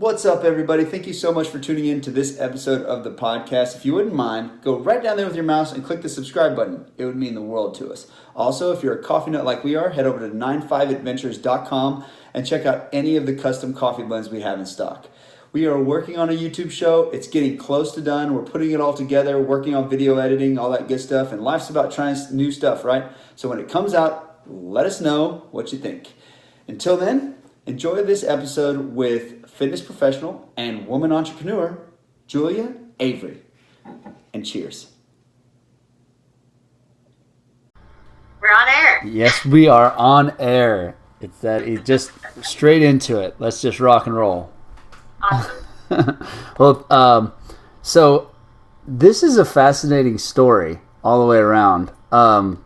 What's up, everybody? Thank you so much for tuning in to this episode of the podcast. If you wouldn't mind, go right down there with your mouse and click the subscribe button. It would mean the world to us. Also, if you're a coffee nut like we are, head over to 95adventures.com and check out any of the custom coffee blends we have in stock. We are working on a YouTube show. It's getting close to done. We're putting it all together, working on video editing, all that good stuff. And life's about trying new stuff, right? So when it comes out, let us know what you think. Until then, enjoy this episode with fitness professional and woman entrepreneur, Julia Avery. And cheers. We're on air. Yes, we are on air. It's just straight into it. Let's just rock and roll. Awesome. Well, so this is a fascinating story all the way around. And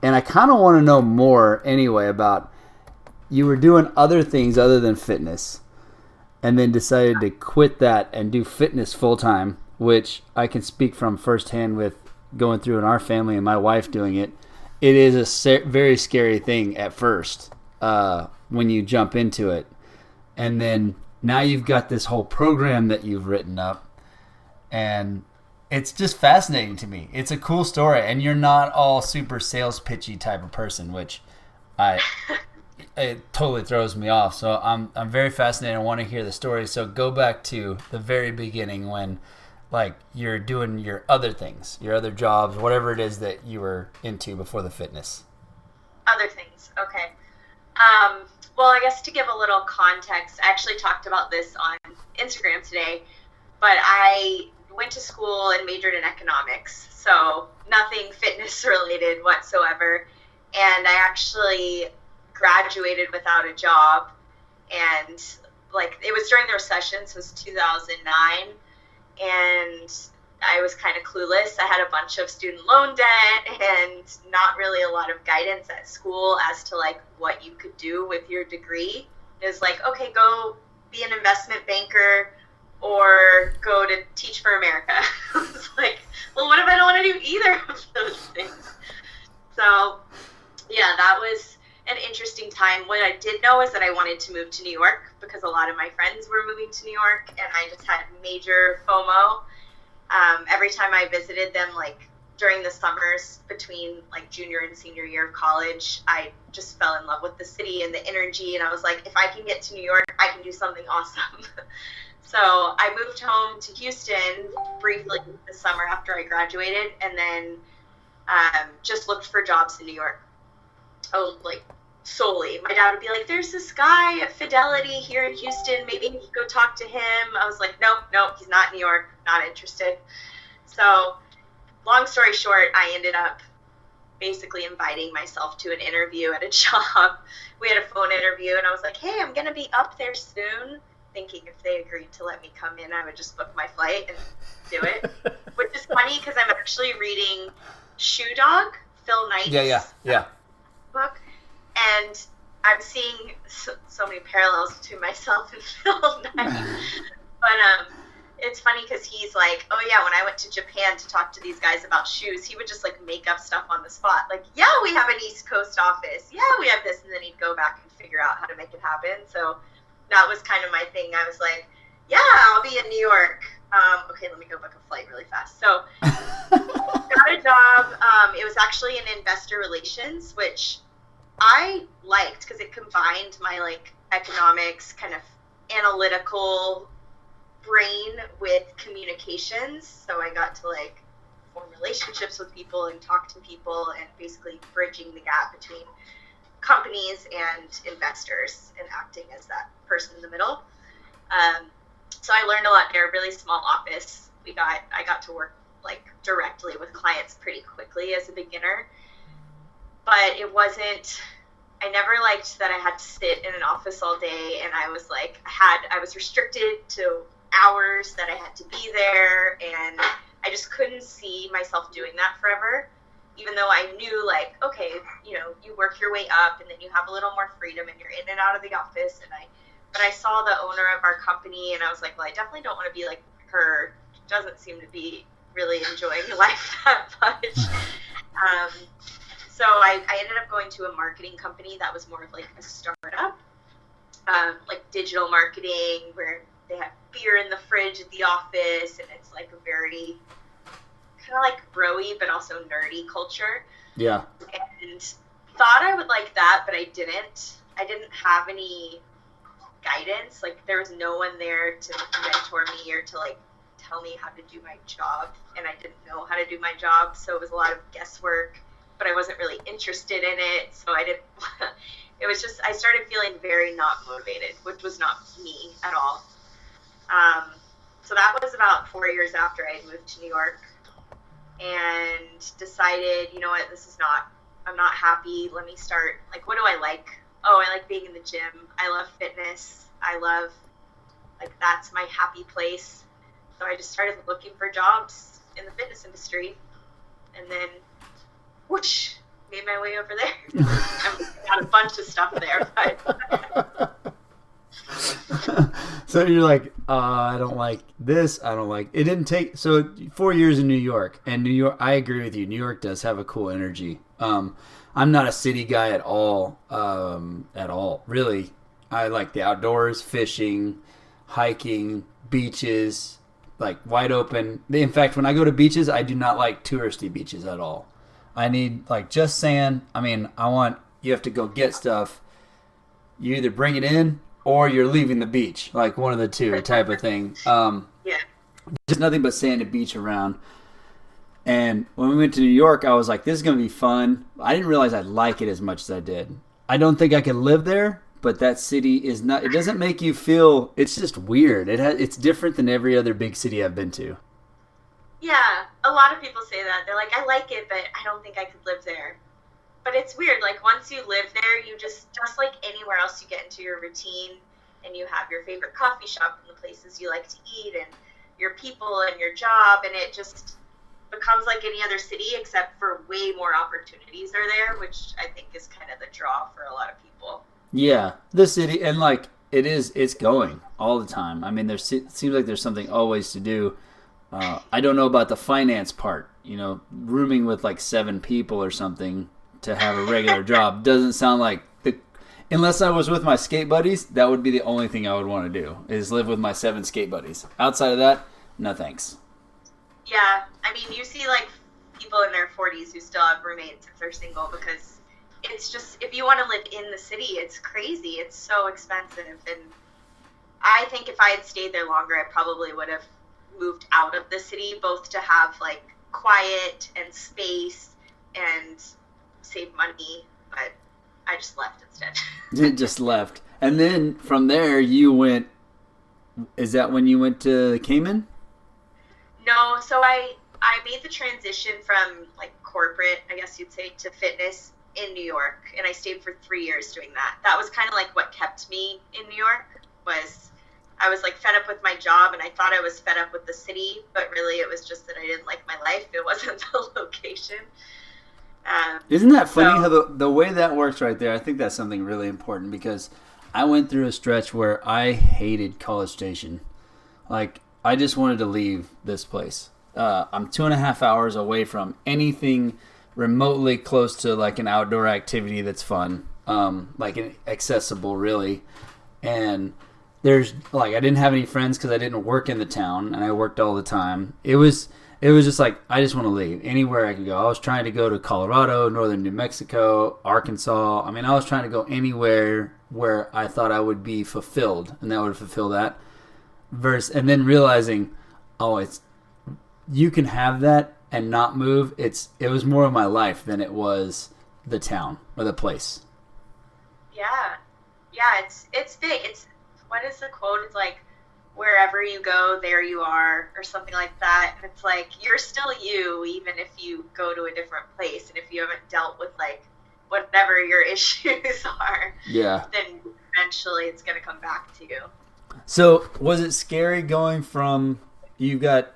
I kind of want to know more anyway about you were doing other things other than fitness and then decided to quit that and do fitness full time, which I can speak from firsthand with going through in our family and my wife doing it. It is a very scary thing at first when you jump into it. And then now you've got this whole program that you've written up, and it's just fascinating to me. It's a cool story, and you're not all super sales pitchy type of person, which it totally throws me off. So I'm very fascinated. I want to hear the story. So go back to the very beginning when like you're doing your other things, your other jobs, whatever it is that you were into before the fitness. Other things. Okay. Well, I guess to give a little context, I actually talked about this on Instagram today, but I went to school and majored in economics, so nothing fitness related whatsoever. And I actually graduated without a job, and like it was during the recession, so it was 2009, and I was kind of clueless. I had a bunch of student loan debt and not really a lot of guidance at school as to like what you could do with your degree. It was like, okay, go be an investment banker or go to Teach for America. I was like, well, what if I don't want to do either of those things? So yeah, that was an interesting time. What I did know is that I wanted to move to New York because a lot of my friends were moving to New York, and I just had major FOMO. Every time I visited them, like during the summers between like junior and senior year of college, I just fell in love with the city and the energy. And I was like, if I can get to New York, I can do something awesome. So I moved home to Houston briefly this summer after I graduated, and then just looked for jobs in New York. Oh, like solely. My dad would be like, there's this guy at Fidelity here in Houston. Maybe you could go talk to him. I was like, nope, he's not in New York. Not interested. So long story short, I ended up basically inviting myself to an interview at a job. We had a phone interview, and I was like, hey, I'm going to be up there soon, thinking if they agreed to let me come in, I would just book my flight and do it. Which is funny because I'm actually reading Shoe Dog, Phil Knight's Yeah. book, and I'm seeing so many parallels between myself and Phil Knight. But it's funny because he's like, oh yeah, when I went to Japan to talk to these guys about shoes, he would just like make up stuff on the spot. Like, yeah, we have an East Coast office. Yeah, we have this. And then he'd go back and figure out how to make it happen. So that was kind of my thing. I was like, yeah, I'll be in New York. Okay, let me go book a flight really fast. So got a job. It was actually in investor relations, which I liked because it combined my like economics kind of analytical brain with communications. So I got to like form relationships with people and talk to people and basically bridging the gap between companies and investors and acting as that person in the middle. So I learned a lot there. Really small office. I got to work like directly with clients pretty quickly as a beginner, but it wasn't. I never liked that I had to sit in an office all day, and I was like, I was restricted to hours that I had to be there, and I just couldn't see myself doing that forever, even though I knew like, okay, you know, you work your way up and then you have a little more freedom and you're in and out of the office. But I saw the owner of our company, and I was like, well, I definitely don't want to be like her. She doesn't seem to be really enjoying life that much. So I ended up going to a marketing company that was more of like a startup, like digital marketing, where they have beer in the fridge at the office, and it's like a very kind of like bro-y but also nerdy culture. Yeah. And thought I would like that, but I didn't. I didn't have any guidance. Like, there was no one there to mentor me or to like tell me how to do my job, and I didn't know how to do my job, so it was a lot of guesswork, but I wasn't really interested in it, so I didn't it was just, I started feeling very not motivated, which was not me at all. So that was about 4 years after I had moved to New York, and decided, you know what, I'm not happy. Let me start, like, what do I like? Oh, I like being in the gym. I love fitness. I love, like, that's my happy place. So I just started looking for jobs in the fitness industry, and then whoosh, made my way over there. I've got a bunch of stuff there, but So you're like, I don't like this. I don't like it. Didn't take so 4 years in New York, and New York. I agree with you. New York does have a cool energy. I'm not a city guy at all. Really. I like the outdoors, fishing, hiking, beaches, like wide open. In fact, when I go to beaches, I do not like touristy beaches at all. I need like just sand. I mean, you have to go get stuff. You either bring it in or you're leaving the beach, like one of the two type of thing. yeah. Just nothing but sand and beach around. And when we went to New York, I was like, this is going to be fun. I didn't realize I'd like it as much as I did. I don't think I could live there, but that city is not, it doesn't make you feel, it's just weird. It's different than every other big city I've been to. Yeah, a lot of people say that. They're like, I like it, but I don't think I could live there. But it's weird. Like, once you live there, you just like anywhere else, you get into your routine, and you have your favorite coffee shop and the places you like to eat and your people and your job, and it just becomes like any other city, except for way more opportunities are there, which I think is kind of the draw for a lot of people. Yeah, the city, and like it's going all the time. I mean, it seems like there's something always to do. I don't know about the finance part. You know, rooming with like 7 people or something to have a regular job doesn't sound like unless I was with my skate buddies, that would be the only thing I would want to do is live with my 7 skate buddies. Outside of that, no thanks. Yeah, I mean, you see like people in their 40s who still have roommates if they're single, because it's just, if you want to live in the city, it's crazy. It's so expensive. And I think if I had stayed there longer, I probably would have moved out of the city, both to have like quiet and space and save money, but I just left instead. You just left. And then from there you went, is that when you went to Cayman? No, so I made the transition from like corporate, I guess you'd say, to fitness in New York, and I stayed for 3 years doing that. That was kind of like what kept me in New York. Was I was like fed up with my job, and I thought I was fed up with the city, but really it was just that I didn't like my life. It wasn't the location. Isn't that funny how the way that works right there? I think that's something really important, because I went through a stretch where I hated College Station. Like, I just wanted to leave this place. I'm 2.5 hours away from anything remotely close to like an outdoor activity that's fun, like accessible really. And there's like, I didn't have any friends because I didn't work in the town, and I worked all the time. It was just like, I just want to leave anywhere I can go. I was trying to go to Colorado, northern New Mexico, Arkansas. I mean, I was trying to go anywhere where I thought I would be fulfilled, and that would fulfill that. And then realizing, you can have that and not move. It was more of my life than it was the town or the place. Yeah, it's big. It's, what is the quote? It's like, wherever you go, there you are, or something like that. And it's like, you're still you, even if you go to a different place, and if you haven't dealt with like whatever your issues are, yeah, then eventually it's going to come back to you. So was it scary going from, you've got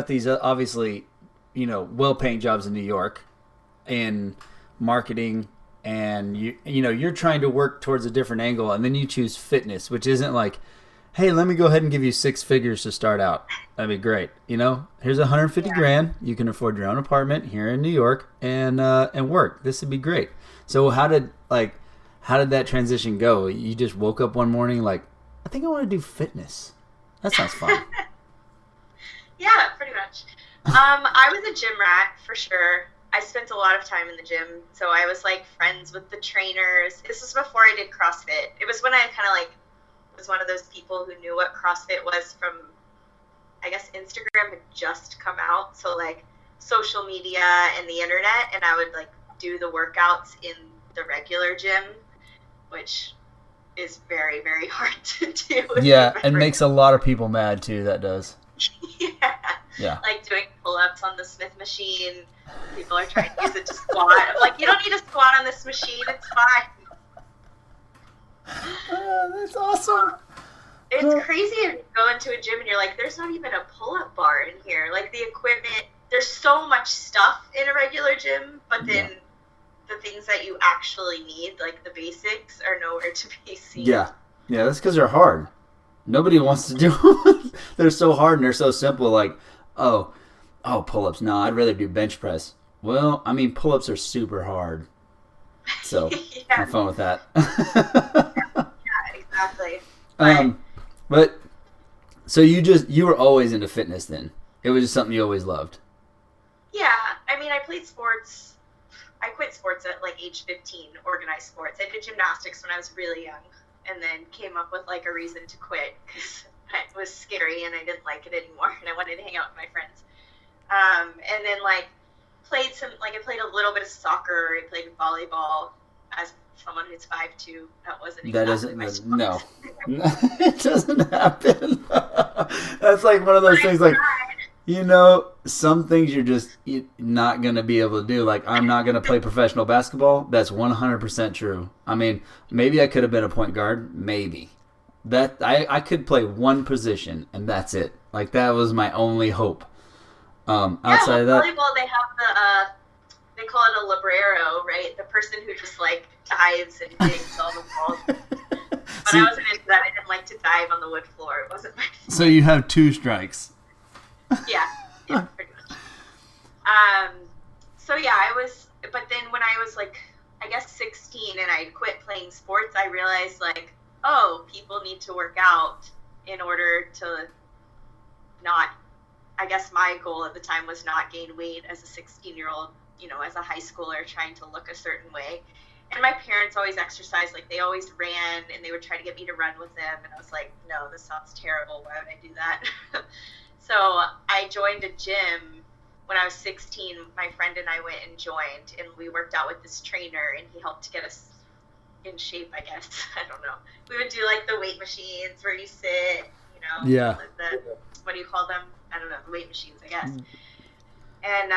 these obviously, well-paying jobs in New York in marketing, and you're trying to work towards a different angle, and then you choose fitness, which isn't like, hey, let me go ahead and give you 6 figures to start out. That'd be great. Here's $150,000. You can afford your own apartment here in New York and work. This would be great. So how did that transition go? You just woke up one morning like, I think I want to do fitness. That sounds fun. Yeah, pretty much. I was a gym rat for sure. I spent a lot of time in the gym, so I was like friends with the trainers. This was before I did CrossFit. It was when I kind of like was one of those people who knew what CrossFit was from, I guess Instagram had just come out, so like social media and the internet, and I would like do the workouts in the regular gym, which is very, very hard to do. Yeah, and makes a lot of people mad too, that does. Yeah. Like doing pull-ups on the Smith machine. People are trying to use it to squat. I'm like, you don't need to squat on this machine. It's fine. That's awesome. It's crazy if you go into a gym and you're like, there's not even a pull-up bar in here. Like the equipment, there's so much stuff in a regular gym, but then the things that you actually need, like the basics, are nowhere to be seen. Yeah, that's because they're hard. Nobody wants to do them. They're so hard and they're so simple. Like, oh, pull-ups. No, I'd rather do bench press. Well, I mean, pull-ups are super hard. So, have fun with that. Yeah, exactly. But, so you were always into fitness then? It was just something you always loved? Yeah, I mean, I played sports. I quit sports at like age 15, organized sports. I did gymnastics when I was really young, and then came up with like a reason to quit because it was scary and I didn't like it anymore, and I wanted to hang out with my friends. And then like I played a little bit of soccer. I played volleyball. As someone who's 5'2", that wasn't exactly my sport. No. It doesn't happen. That's like one of those things like, some things you're not going to be able to do. Like, I'm not going to play professional basketball. That's 100% true. I mean, maybe I could have been a point guard. Maybe. That I could play one position, and that's it. Like, that was my only hope. Outside of that, volleyball, they have they call it a librero, right? The person who just like dives and digs all the balls. But I wasn't into that. I didn't like to dive on the wood floor. It wasn't my thing. So you have 2 strikes. Yeah, pretty much. So yeah, but then when I was like, I guess 16 and I quit playing sports, I realized like, people need to work out in order to not, I guess my goal at the time was not gain weight as a 16-year-old, as a high schooler trying to look a certain way. And my parents always exercised, like they always ran and they would try to get me to run with them. And I was like, no, this sounds terrible. Why would I do that? So I joined a gym when I was 16. My friend and I went and joined, and we worked out with this trainer, and he helped get us in shape, I guess. I don't know. We would do like the weight machines where you sit, Yeah. What do you call them? I don't know, the weight machines, I guess. And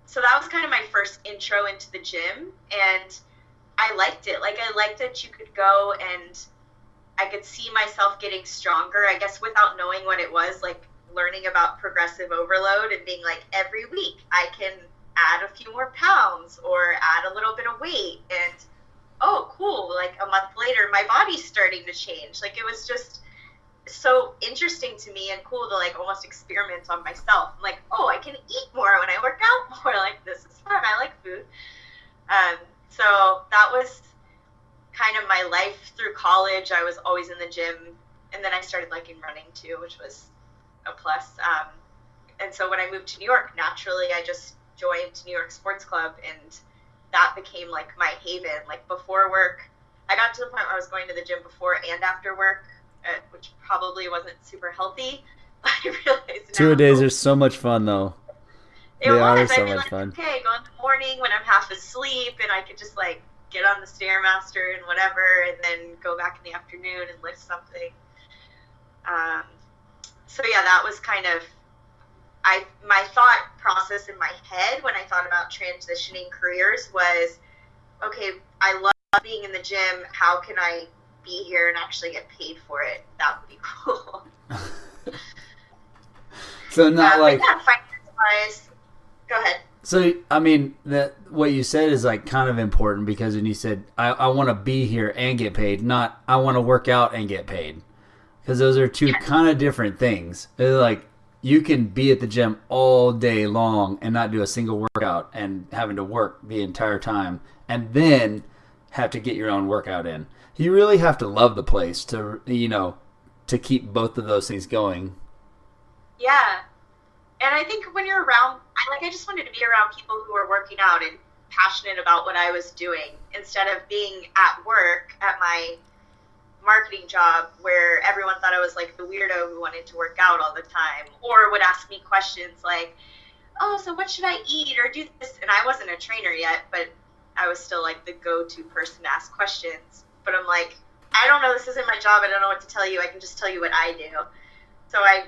so that was kind of my first intro into the gym, and I liked it. Like, I liked that you could go and I could see myself getting stronger, I guess, without knowing what it was, like learning about progressive overload and being like, every week I can add a few more pounds or add a little bit of weight, and oh, cool, like a month later, my body's starting to change. Like, it was just so interesting to me and cool to like almost experiment on myself. I'm like, I can eat more when I work out more. Like, this is fun. I like food. So that was kind of my life through college. I was always in the gym, and then I started liking running too, which was a plus. And so when I moved to New York, naturally I just joined New York Sports Club, and that became like my haven. Like, before work, I got to the point where I was going to the gym before and after work, which probably wasn't super healthy. I realized 2 days are so much fun, though. They are so much fun. Okay, go in the morning when I'm half asleep, and I could just like get on the Stairmaster and whatever, and then go back in the afternoon and lift something. So yeah, that was kind of my thought process in my head when I thought about transitioning careers was, okay, I love being in the gym. How can I be here and actually get paid for it? That would be cool. So not like, yeah, finance-wise. Go ahead. So I mean, that what you said is like kind of important, because when you said I want to be here and get paid, not I want to work out and get paid, because those are two kind of different things. They're like, you can be at the gym all day long and not do a single workout and having to work the entire time and then have to get your own workout in. You really have to love the place to, to keep both of those things going. Yeah. And I think when you're around, I just wanted to be around people who were working out and passionate about what I was doing instead of being at work at my marketing job where everyone thought I was like the weirdo who wanted to work out all the time or would ask me questions like, oh, so what should I eat or do this? And I wasn't a trainer yet, but I was still like the go-to person to ask questions. But I'm like, I don't know, this isn't my job. I don't know what to tell you. I can just tell you what I do. So I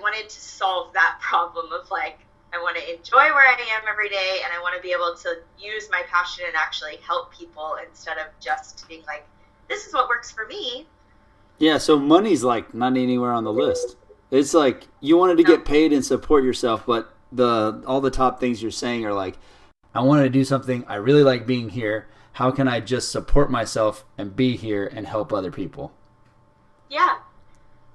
wanted to solve that problem of like, I want to enjoy where I am every day and I want to be able to use my passion and actually help people instead of just being like, this is what works for me. Yeah, so money's like not anywhere on the list. It's like you wanted to get paid and support yourself, but all the top things you're saying are like, I want to do something. I really like being here. How can I just support myself and be here and help other people? Yeah.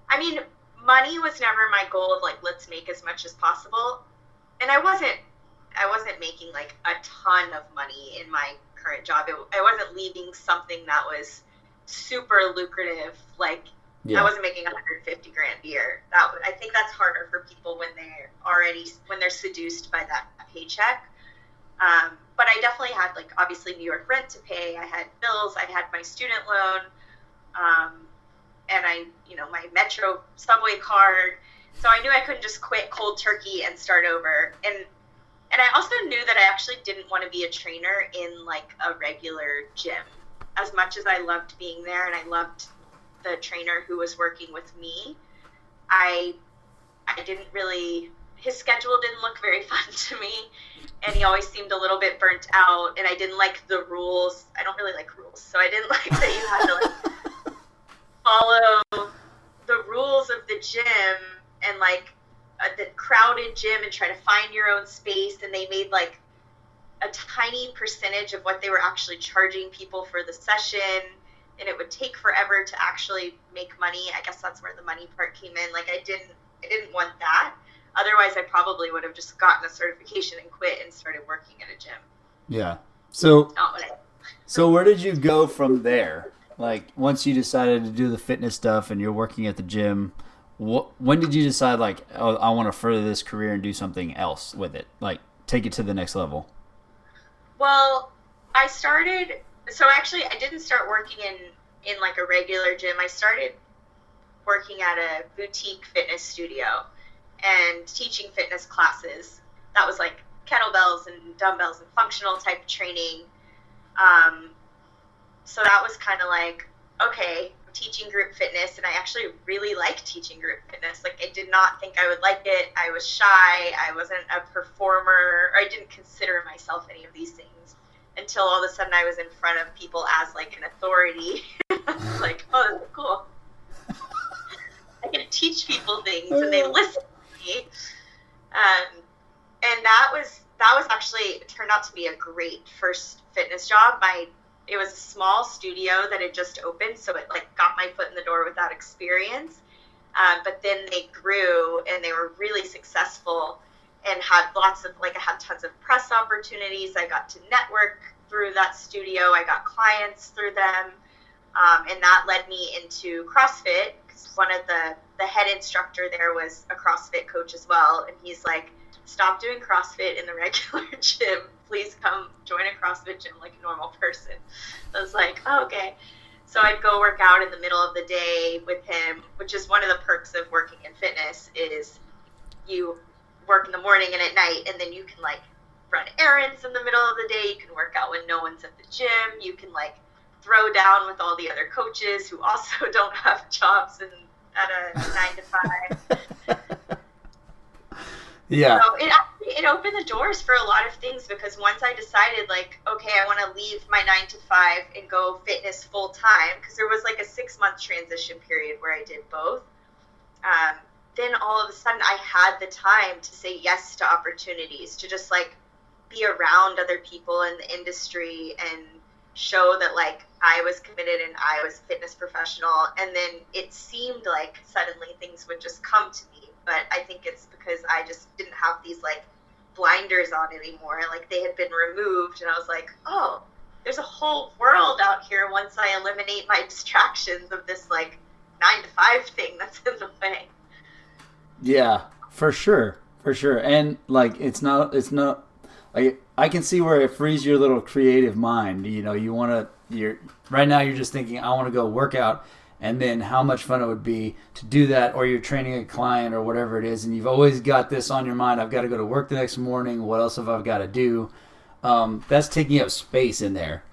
I mean, money was never my goal of like, let's make as much as possible. And I wasn't making like a ton of money in my current job. I wasn't leaving something that was super lucrative. Like I wasn't making 150 grand a year. I think that's harder for people when they're seduced by that paycheck. But I definitely had like obviously New York rent to pay. I had bills. I had my student loan, and my Metro subway card. So I knew I couldn't just quit cold turkey and start over. And I also knew that I actually didn't want to be a trainer in like a regular gym. As much as I loved being there and I loved the trainer who was working with me, I didn't really, his schedule didn't look very fun to me, and he always seemed a little bit burnt out, and I didn't like the rules. I don't really like rules, so I didn't like that you had to like follow the rules of the gym and like the crowded gym and try to find your own space, and they made like a tiny percentage of what they were actually charging people for the session, and it would take forever to actually make money. I guess that's where the money part came in. Like I didn't want that. Otherwise, I probably would have just gotten a certification and quit and started working at a gym. Yeah. So where did you go from there? Like once you decided to do the fitness stuff and you're working at the gym, when did you decide like, oh, I want to further this career and do something else with it? Like take it to the next level? Well, I didn't start working in like a regular gym. I started working at a boutique fitness studio and teaching fitness classes. That was like kettlebells and dumbbells and functional type training. So that was kind of like, okay, I'm teaching group fitness, and I actually really liked teaching group fitness. Like I did not think I would like it. I was shy. I wasn't a performer. I didn't consider myself any of these things until all of a sudden I was in front of people as like an authority. Like, oh, that's cool. I can teach people things and they listen to me. And that was actually, it turned out to be a great first fitness job. It was a small studio that had just opened, so it like got my foot in the door with that experience. But then they grew and they were really successful and had I had tons of press opportunities. I got to network through that studio. I got clients through them. And that led me into CrossFit, because one of the head instructor there was a CrossFit coach as well. And he's like, stop doing CrossFit in the regular gym. Please come join a CrossFit gym like a normal person. I was like, oh, okay. So I'd go work out in the middle of the day with him, which is one of the perks of working in fitness is you work in the morning and at night, and then you can like run errands in the middle of the day. You can work out when no one's at the gym. You can like throw down with all the other coaches who also don't have jobs at a 9 to 5. Yeah. So it opened the doors for a lot of things, because once I decided like, okay, I want to leave my 9 to 5 and go fitness full time, because there was like a 6-month transition period where I did both. Then all of a sudden I had the time to say yes to opportunities, to just like be around other people in the industry and show that like I was committed and I was a fitness professional. And then it seemed like suddenly things would just come to me. But I think it's because I just didn't have these like blinders on anymore. Like they had been removed, and I was like, oh, there's a whole world out here once I eliminate my distractions of this like 9-to-5 thing that's in the way. Yeah, for sure. And like it's not like I can see where it frees your little creative mind. You know, you're right now you're just thinking I want to go work out, and then how much fun it would be to do that, or you're training a client or whatever it is, and you've always got this on your mind. I've got to go to work the next morning. What else have I got to do? That's taking up space in there.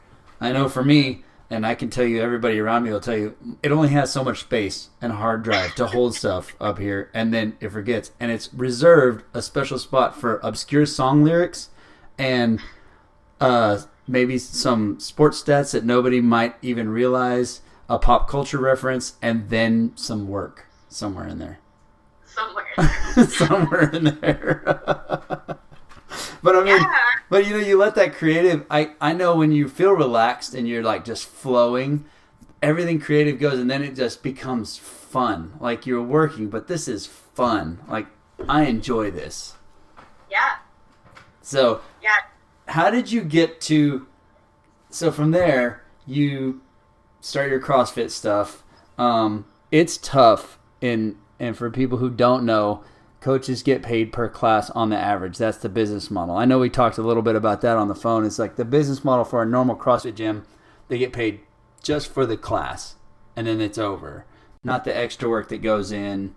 I know for me, and I can tell you, everybody around me will tell you, it only has so much space and a hard drive to hold stuff up here, and then it forgets. And it's reserved a special spot for obscure song lyrics and maybe some sports stats that nobody might even realize, a pop culture reference, and then some work somewhere in there. Somewhere in there. But I mean, but you know, you let that creative, I know when you feel relaxed and you're like just flowing, everything creative goes, and then it just becomes fun. Like you're working, but this is fun. Like I enjoy this. Yeah. So, how did you get to, so from there, you start your CrossFit stuff. It's tough, and for people who don't know, coaches get paid per class on the average. That's the business model. I know we talked a little bit about that on the phone. It's like the business model for a normal CrossFit gym, they get paid just for the class, and then it's over. Not the extra work that goes in.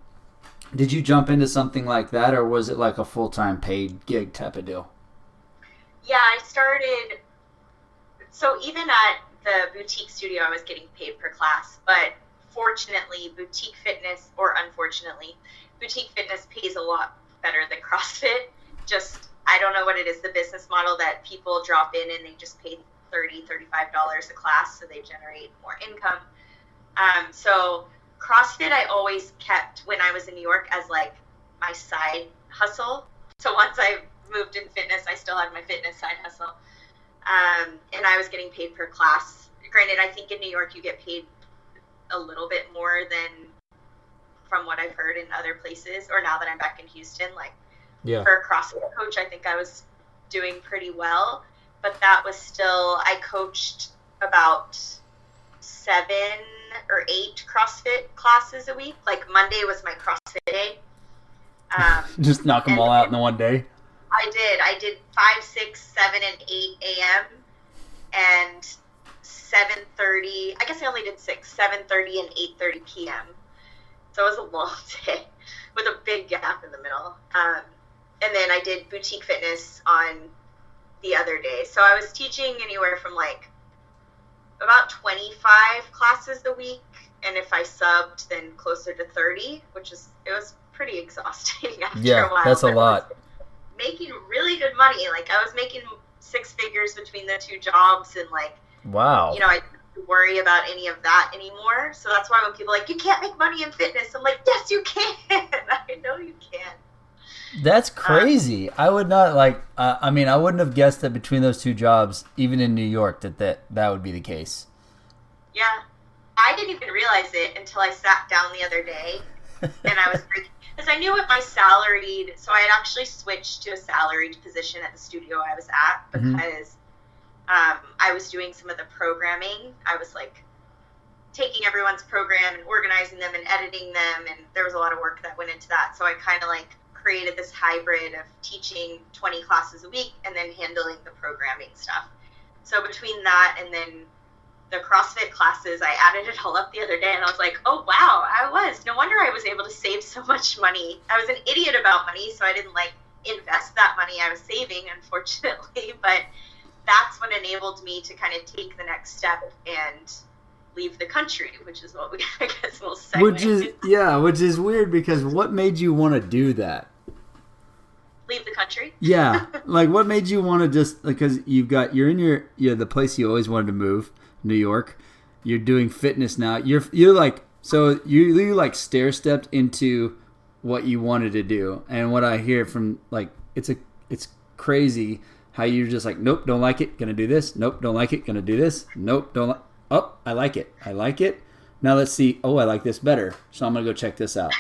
Did you jump into something like that, or was it like a full-time paid gig type of deal? Yeah, I started, so even at the boutique studio, I was getting paid per class, but fortunately, boutique fitness, or unfortunately, boutique fitness pays a lot better than CrossFit. Just, I don't know what it is, the business model that people drop in and they just pay $30, $35 a class, so they generate more income. So CrossFit I always kept when I was in New York as like my side hustle. So once I moved in fitness, I still had my fitness side hustle. And I was getting paid per class. Granted, I think in New York you get paid a little bit more than from what I've heard in other places, or now that I'm back in Houston, like for a CrossFit coach, I think I was doing pretty well, but that was still, I coached about 7 or 8 CrossFit classes a week. Like Monday was my CrossFit day. Just knock them all out in the one day. I did 5, 6, 7, and 8 a.m. and 7:30. I guess I only did 6, 7:30, and 8:30 p.m. So it was a long day with a big gap in the middle. And then I did boutique fitness on the other day. So I was teaching anywhere from like about 25 classes a week. And if I subbed, then closer to 30, it was pretty exhausting after a while. Yeah, that's a lot. Making really good money. Like I was making 6 figures between the 2 jobs, and like, wow. You know, I didn't have to worry about any of that anymore. So that's why when people are like, you can't make money in fitness, I'm like, yes, you can. I know you can. That's crazy. I would not I wouldn't have guessed that between those 2 jobs, even in New York, that would be the case. Yeah. I didn't even realize it until I sat down the other day and I was freaking, because I knew what my salaried, so I had actually switched to a salaried position at the studio I was at because I was doing some of the programming. I was like taking everyone's program and organizing them and editing them, and there was a lot of work that went into that. So I kind of like created this hybrid of teaching 20 classes a week and then handling the programming stuff. So between that and then the CrossFit classes, I added it all up the other day, and I was like, oh, wow, no wonder I was able to save so much money. I was an idiot about money, so I didn't like invest that money I was saving, unfortunately, but that's what enabled me to kind of take the next step and leave the country, which is what we, I guess, will segue. Which is weird, because what made you want to do that? Leave the country? Yeah, like what made you want to just, because you're in the place you always wanted to move, New York. You're doing fitness now. You're like, so you like stair stepped into what you wanted to do. And what I hear from like, it's crazy how you're just like, nope, don't like it, gonna do this. Nope, don't like it, gonna do this. Nope, don't like. Oh, I like it. Now let's see. Oh, I like this better. So I'm gonna go check this out.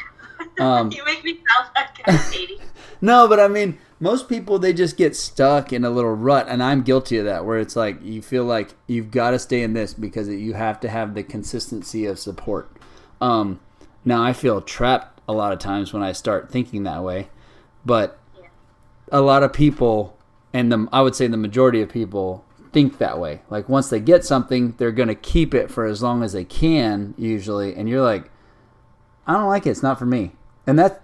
You make me sound like I'm Katie. No, but I mean, most people, they just get stuck in a little rut, and I'm guilty of that, where it's like you feel like you've got to stay in this because you have to have the consistency of support. Now I feel trapped a lot of times when I start thinking that way, but Yeah. a lot of people, and I would say the majority of people, think that way. Like once they get something, they're going to keep it for as long as they can usually, and you're like, I don't like it. It's not for me. And that's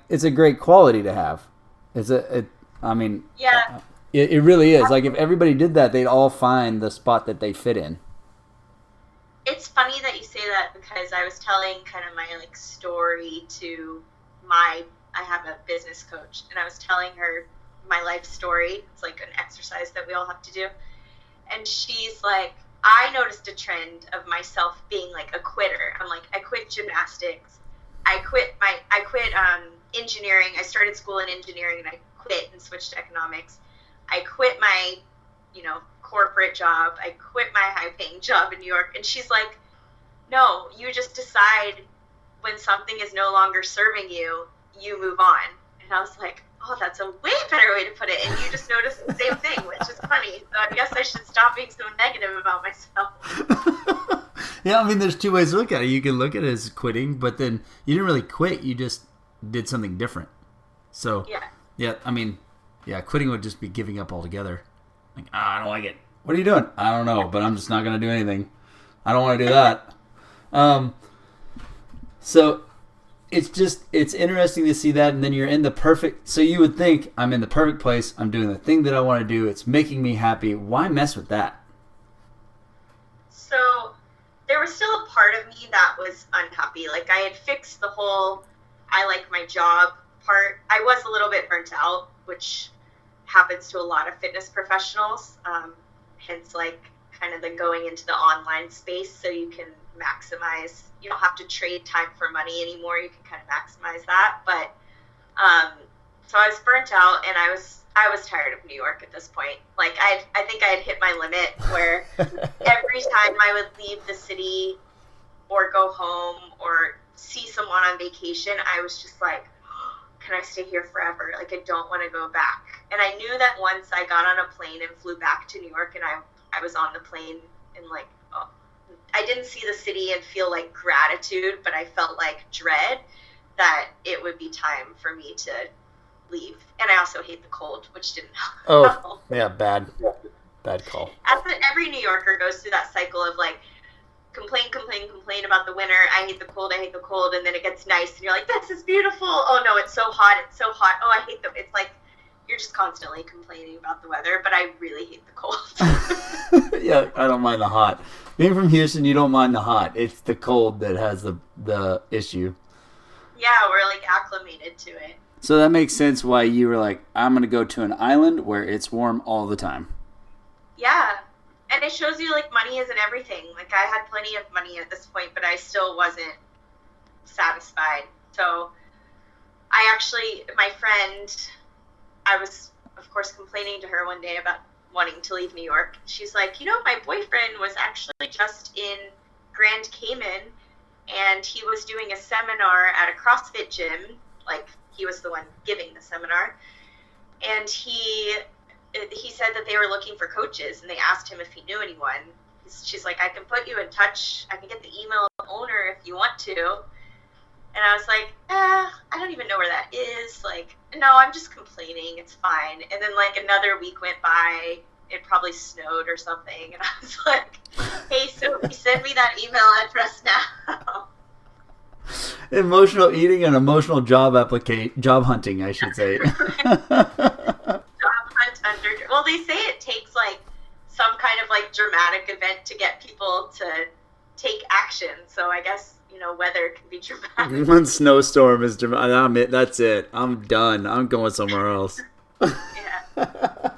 it's a great quality to have. Yeah. It really is. Like if everybody did that, they'd all find the spot that they fit in. It's funny that you say that because I was telling kind of my like story to I have a business coach, and I was telling her my life story. It's like an exercise that we all have to do. And she's like, I noticed a trend of myself being like a quitter. I'm like, I quit gymnastics. I quit engineering. I started school in engineering and I quit and switched to economics. I quit my, corporate job. I quit my high-paying job in New York. And she's like, no, you just decide when something is no longer serving you, you move on. And I was like, oh, that's a way better way to put it. And you just noticed the same thing, which is funny. So I guess I should stop being so negative about myself. Yeah, I mean, there's two ways to look at it. You can look at it as quitting, but then you didn't really quit. You just did something different. So, quitting would just be giving up altogether. Like, I don't like it. What are you doing? I don't know, but I'm just not going to do anything. I don't want to do that. So it's interesting to see that, and then you're in the perfect, so you would think, I'm in the perfect place, I'm doing the thing that I want to do, it's making me happy. Why mess with that? So there was still a part of me that was unhappy. Like I had fixed the whole I like my job part. I was a little bit burnt out, which happens to a lot of fitness professionals. Hence like kind of the going into the online space so you can maximize, you don't have to trade time for money anymore. You can kind of maximize that. But so I was burnt out and I was tired of New York at this point. Like I think I had hit my limit where every time I would leave the city or go home or see someone on vacation, I was just like, can I stay here forever? Like I don't want to go back. And I knew that once I got on a plane and flew back to New York and I was on the plane and like, I didn't see the city and feel like gratitude, but I felt like dread that it would be time for me to leave. And I also hate the cold, which didn't help. Oh, yeah, bad call. Every New Yorker goes through that cycle of like, complain about the winter. I hate the cold. And then it gets nice and you're like, this is beautiful. Oh no, it's so hot. Oh, I hate it's like, you're just constantly complaining about the weather, but I really hate the cold. Yeah, I don't mind the hot. Being from Houston, you don't mind the hot. It's the cold that has the issue. Yeah, we're like acclimated to it. So that makes sense why you were like, I'm going to go to an island where it's warm all the time. Yeah. And it shows you like money isn't everything. Like I had plenty of money at this point, but I still wasn't satisfied. So my friend, I was of course complaining to her one day about wanting to leave New York. She's like, my boyfriend was actually just in Grand Cayman and he was doing a seminar at a CrossFit gym. Like he was the one giving the seminar. And he said that they were looking for coaches and they asked him if he knew anyone. She's like, I can put you in touch. I can get the email of the owner if you want to. And I was like, I don't even know where that is. Like, no, I'm just complaining. It's fine. And then like another week went by. It probably snowed or something. And I was like, hey, Sophie, send me that email address now. Emotional eating and emotional job hunting, I should say. Well, they say it takes like some kind of like dramatic event to get people to take action. So I guess, weather can be dramatic. One snowstorm is dramatic. That's it. I'm done. I'm going somewhere else. Yeah.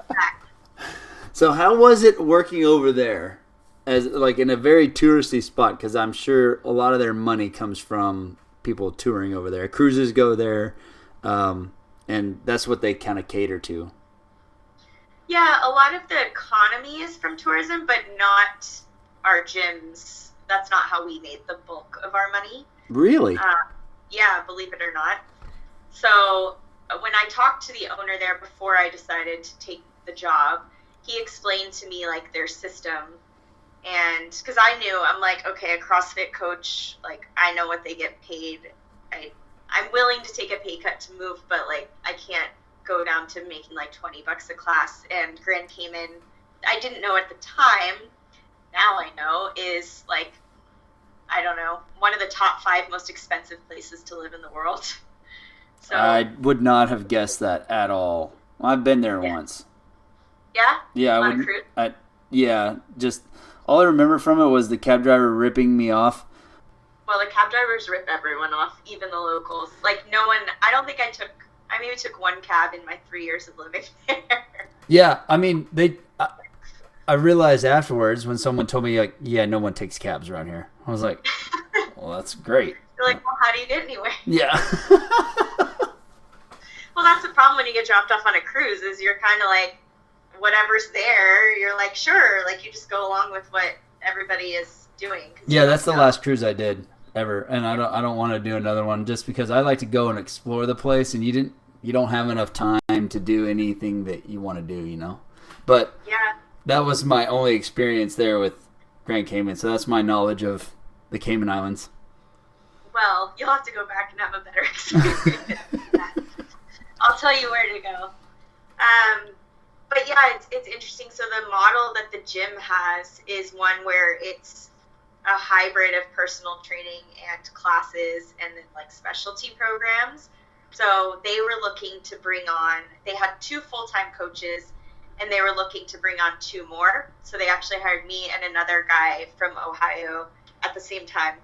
So how was it working over there as like in a very touristy spot? Because I'm sure a lot of their money comes from people touring over there. Cruises go there, and that's what they kind of cater to. Yeah, a lot of the economy is from tourism, but not our gyms. That's not how we made the bulk of our money. Really? Yeah, believe it or not. So when I talked to the owner there before I decided to take the job, he explained to me like their system. And because I knew, I'm like, okay, a CrossFit coach, like, I know what they get paid. I'm willing to take a pay cut to move, but like, I can't go down to making like $20 a class. And Grand Cayman, I didn't know at the time, now I know, is like, I don't know, one of the top 5 most expensive places to live in the world. So I would not have guessed that at all. I've been there once. Yeah? Yeah, On a cruise? Yeah, just all I remember from it was the cab driver ripping me off. Well, the cab drivers rip everyone off, even the locals. Like, no one, I maybe took one cab in my 3 years of living there. Yeah, I mean, I realized afterwards when someone told me, like, yeah, no one takes cabs around here. I was like, well, that's great. You're like, well, how do you get anywhere? Yeah. Well, that's the problem when you get dropped off on a cruise is you're kind of like, whatever's there, you're like, sure, like you just go along with what everybody is doing. Yeah, that's the last cruise I did ever, and I don't want to do another one just because I like to go and explore the place, and you don't have enough time to do anything that you want to do, you know. But yeah, that was my only experience there with Grand Cayman, so that's my knowledge of the Cayman Islands. Well, you'll have to go back and have a better experience than that. I'll tell you where to go. But yeah, it's interesting. So the model that the gym has is one where it's a hybrid of personal training and classes and then like specialty programs. So they were looking to bring on, they had 2 full-time coaches and they were looking to bring on 2 more. So they actually hired me and another guy from Ohio at the same time.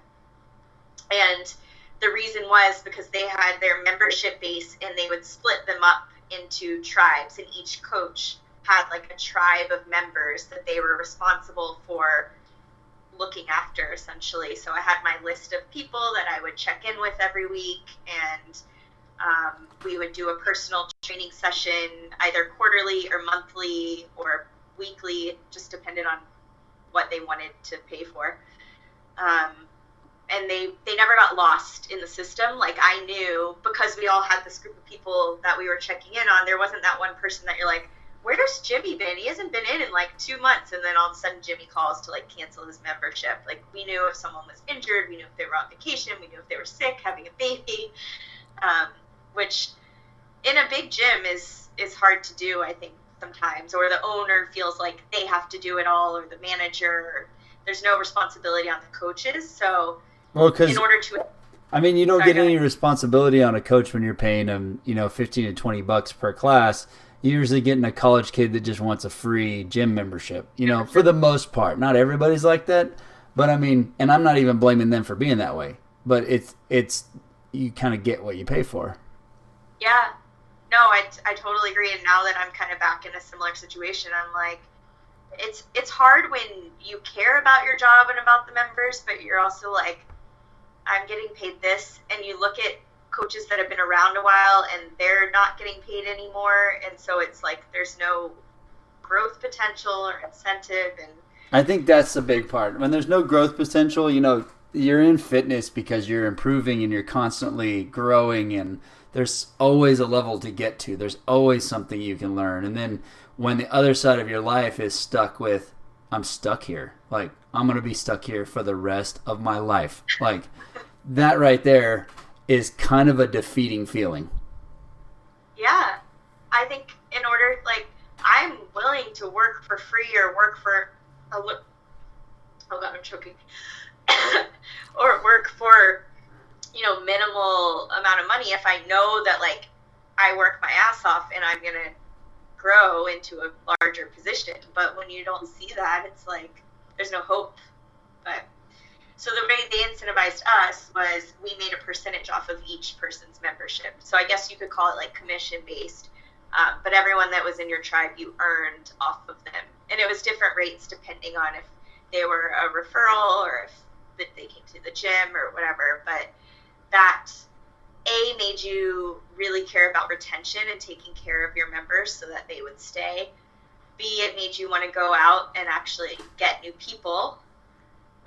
And the reason was because they had their membership base and they would split them up into tribes, and each coach had like a tribe of members that they were responsible for looking after, essentially. So I had my list of people that I would check in with every week, and we would do a personal training session either quarterly or monthly or weekly, just depended on what they wanted to pay for. And they never got lost in the system. Like, I knew, because we all had this group of people that we were checking in on, there wasn't that one person that you're like, where's Jimmy been? He hasn't been in like 2 months. And then all of a sudden Jimmy calls to like cancel his membership. Like, we knew if someone was injured, we knew if they were on vacation, we knew if they were sick, having a baby, which in a big gym is hard to do, I think, sometimes. Or the owner feels like they have to do it all, or the manager. There's no responsibility on the coaches. So in order to, I mean, you don't get any responsibility on a coach when you're paying them, $15 to $20 per class. You're usually getting a college kid that just wants a free gym membership, for the most part. Not everybody's like that, but I mean, and I'm not even blaming them for being that way, but it's you kind of get what you pay for. Yeah, no, I totally agree. And now that I'm kind of back in a similar situation, I'm like, it's hard when you care about your job and about the members, but you're also like, I'm getting paid this, and you look at coaches that have been around a while and they're not getting paid anymore, and so it's like there's no growth potential or incentive. And I think that's the big part. When there's no growth potential, you're in fitness because you're improving and you're constantly growing, and there's always a level to get to. There's always something you can learn. And then when the other side of your life is stuck with, I'm stuck here, like I'm going to be stuck here for the rest of my life, like that right there is kind of a defeating feeling. Yeah. I think in order, like, I'm willing to work for free or work for oh God, I'm choking. Or work for, minimal amount of money if I know that, like, I work my ass off and I'm going to grow into a larger position. But when you don't see that, it's like there's no hope. But so the way they incentivized us was we made a percentage off of each person's membership. So I guess you could call it like commission based. But everyone that was in your tribe, you earned off of them. And it was different rates depending on if they were a referral or if they came to the gym or whatever. But that A, made you really care about retention and taking care of your members so that they would stay. B, it made you want to go out and actually get new people.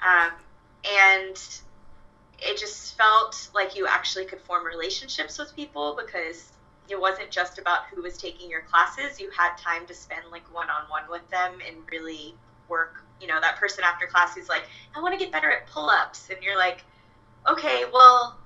And it just felt like you actually could form relationships with people because it wasn't just about who was taking your classes. You had time to spend like one-on-one with them and really work that person after class who's like, I want to get better at pull-ups. And you're like, okay, well,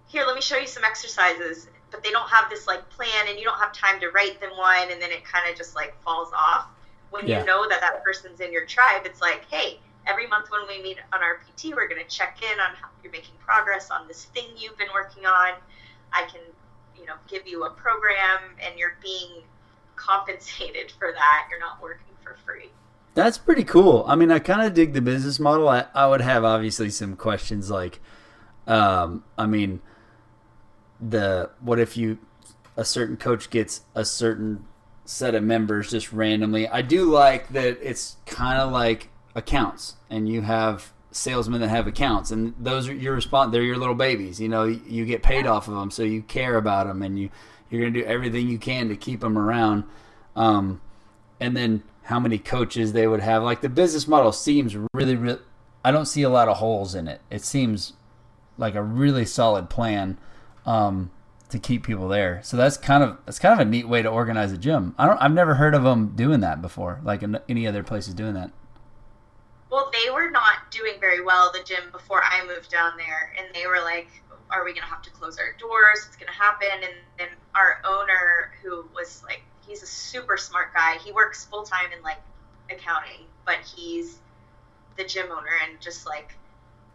here, let me show you some exercises. But they don't have this like plan, and you don't have time to write them one, and then it kind of just like falls off. When you know that person's in your tribe, it's like, hey, every month when we meet on our PT, we're going to check in on how you're making progress on this thing you've been working on. I can, give you a program, and you're being compensated for that. You're not working for free. That's pretty cool. I mean, I kind of dig the business model. I would have obviously some questions like, what if a certain coach gets a certain set of members just randomly? I do like that it's kind of like accounts, and you have salesmen that have accounts, and those are your they're your little babies. You get paid off of them, so you care about them, and you're going to do everything you can to keep them around. And then how many coaches they would have. Like, the business model seems really, I don't see a lot of holes in it. It seems like a really solid plan to keep people there. So that's kind of a neat way to organize a gym. I've never heard of them doing that before, like in any other places doing that. Well, they were not doing very well, the gym, before I moved down there, and they were like, are we going to have to close our doors? What's going to happen? And then our owner, who was like, he's a super smart guy. He works full-time in like accounting, but he's the gym owner, and just like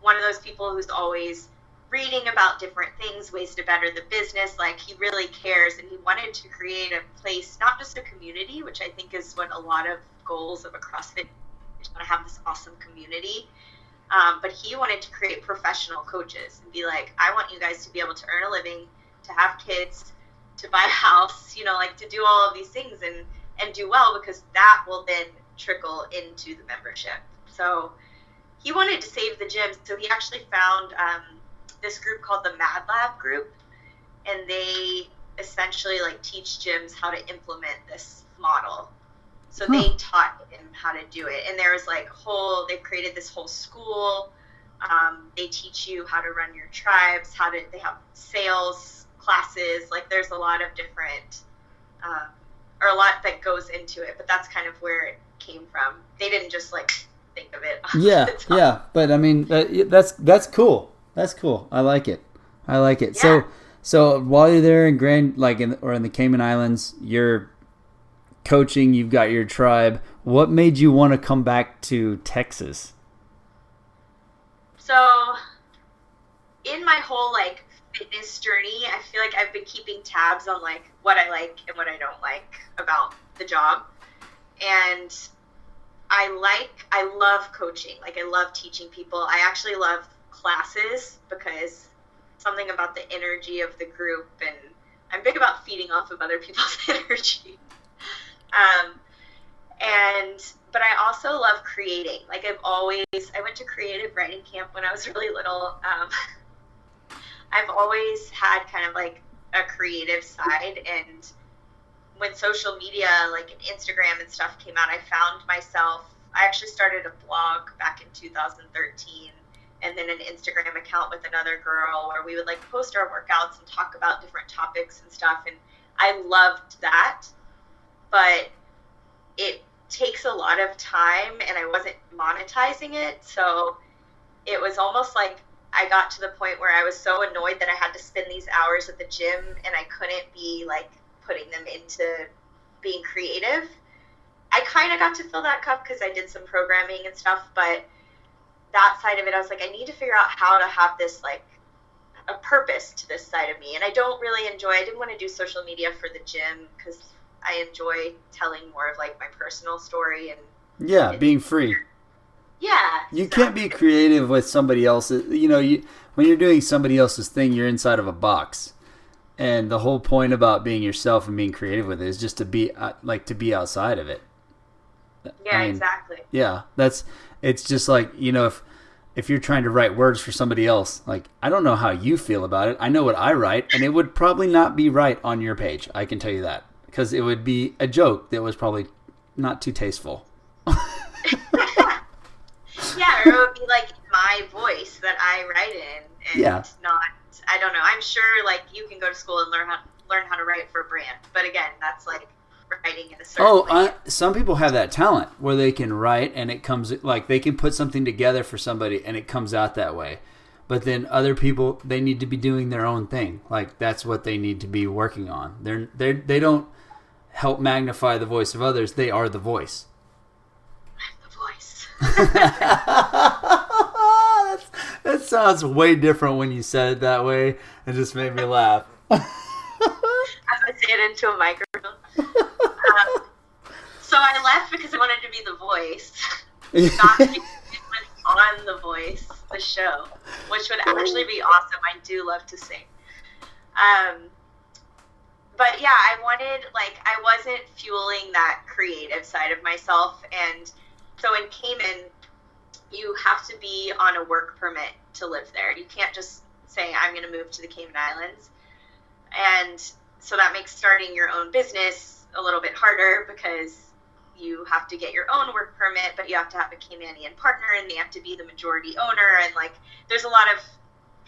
one of those people who's always reading about different things, ways to better the business. Like, he really cares, and he wanted to create a place, not just a community, which I think is what a lot of goals of a CrossFit is, want to have this awesome community. But he wanted to create professional coaches and be like, I want you guys to be able to earn a living, to have kids, to buy a house, like to do all of these things and do well, because that will then trickle into the membership. So he wanted to save the gym. So he actually found this group called the Mad Lab group, and they essentially like teach gyms how to implement this model. So they taught him how to do it. And there was like they've created this whole school. They teach you how to run your tribes, they have sales classes. Like, there's a lot of different, or a lot that goes into it, but that's kind of where it came from. They didn't just like think of it. Yeah. But I mean, that's cool. That's cool. I like it. Yeah. So while you're there in in the Cayman Islands, you're coaching, you've got your tribe. What made you want to come back to Texas? So in my whole like fitness journey, I feel like I've been keeping tabs on like what I like and what I don't like about the job. And I love coaching. Like, I love teaching people. I actually love classes, because something about the energy of the group, and I'm big about feeding off of other people's energy. But I also love creating. Like, I went to creative writing camp when I was really little. I've always had kind of like a creative side, and when social media, like Instagram and stuff came out, I actually started a blog back in 2013, and then an Instagram account with another girl where we would like post our workouts and talk about different topics and stuff. And I loved that, but it takes a lot of time, and I wasn't monetizing it. So it was almost like I got to the point where I was so annoyed that I had to spend these hours at the gym, and I couldn't be like putting them into being creative. I kind of got to fill that cup because I did some programming and stuff, but that side of it, I was like, I need to figure out how to have this like a purpose to this side of me. And I didn't want to do social media for the gym, because I enjoy telling more of like my personal story and being free. Yeah. You can't be creative with somebody else's, when you're doing somebody else's thing, you're inside of a box. And the whole point about being yourself and being creative with it is just to be outside of it. Yeah, exactly. Yeah, it's just like, if you're trying to write words for somebody else, like, I don't know how you feel about it. I know what I write, and it would probably not be right on your page. I can tell you that, because it would be a joke that was probably not too tasteful. Yeah, or it would be like my voice that I write in, and not, I don't know. I'm sure like you can go to school and learn how to write for a brand, but again, that's like writing in a certain way. Some people have that talent where they can write and it comes, like they can put something together for somebody and it comes out that way. But then other people, they need to be doing their own thing. Like that's what they need to be working on. They don't help magnify the voice of others. They are the voice. I'm the voice. That sounds way different when you said it that way. It just made me laugh. I'm going to say it into a microphone. So I left because I wanted to be the voice. Not be on The Voice, the show, which would actually be awesome. I do love to sing. But yeah, I wasn't fueling that creative side of myself. And so in Cayman, you have to be on a work permit to live there. You can't just say, I'm going to move to the Cayman Islands. And so that makes starting your own business a little bit harder because you have to get your own work permit, but you have to have a Caymanian partner and they have to be the majority owner. And like, there's a lot of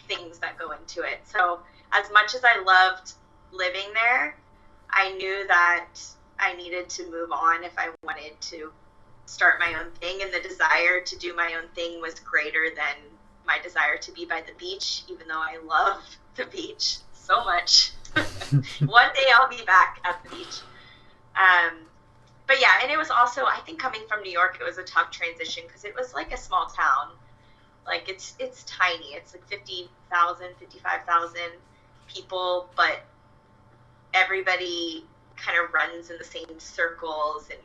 things that go into it. So as much as I loved living there, I knew that I needed to move on if I wanted to start my own thing. And the desire to do my own thing was greater than my desire to be by the beach, even though I love the beach so much. One day I'll be back at the beach. But yeah, and it was also, I think coming from New York, it was a tough transition because it was like a small town. Like it's tiny. It's like 50,000, 55,000 people, but everybody kind of runs in the same circles and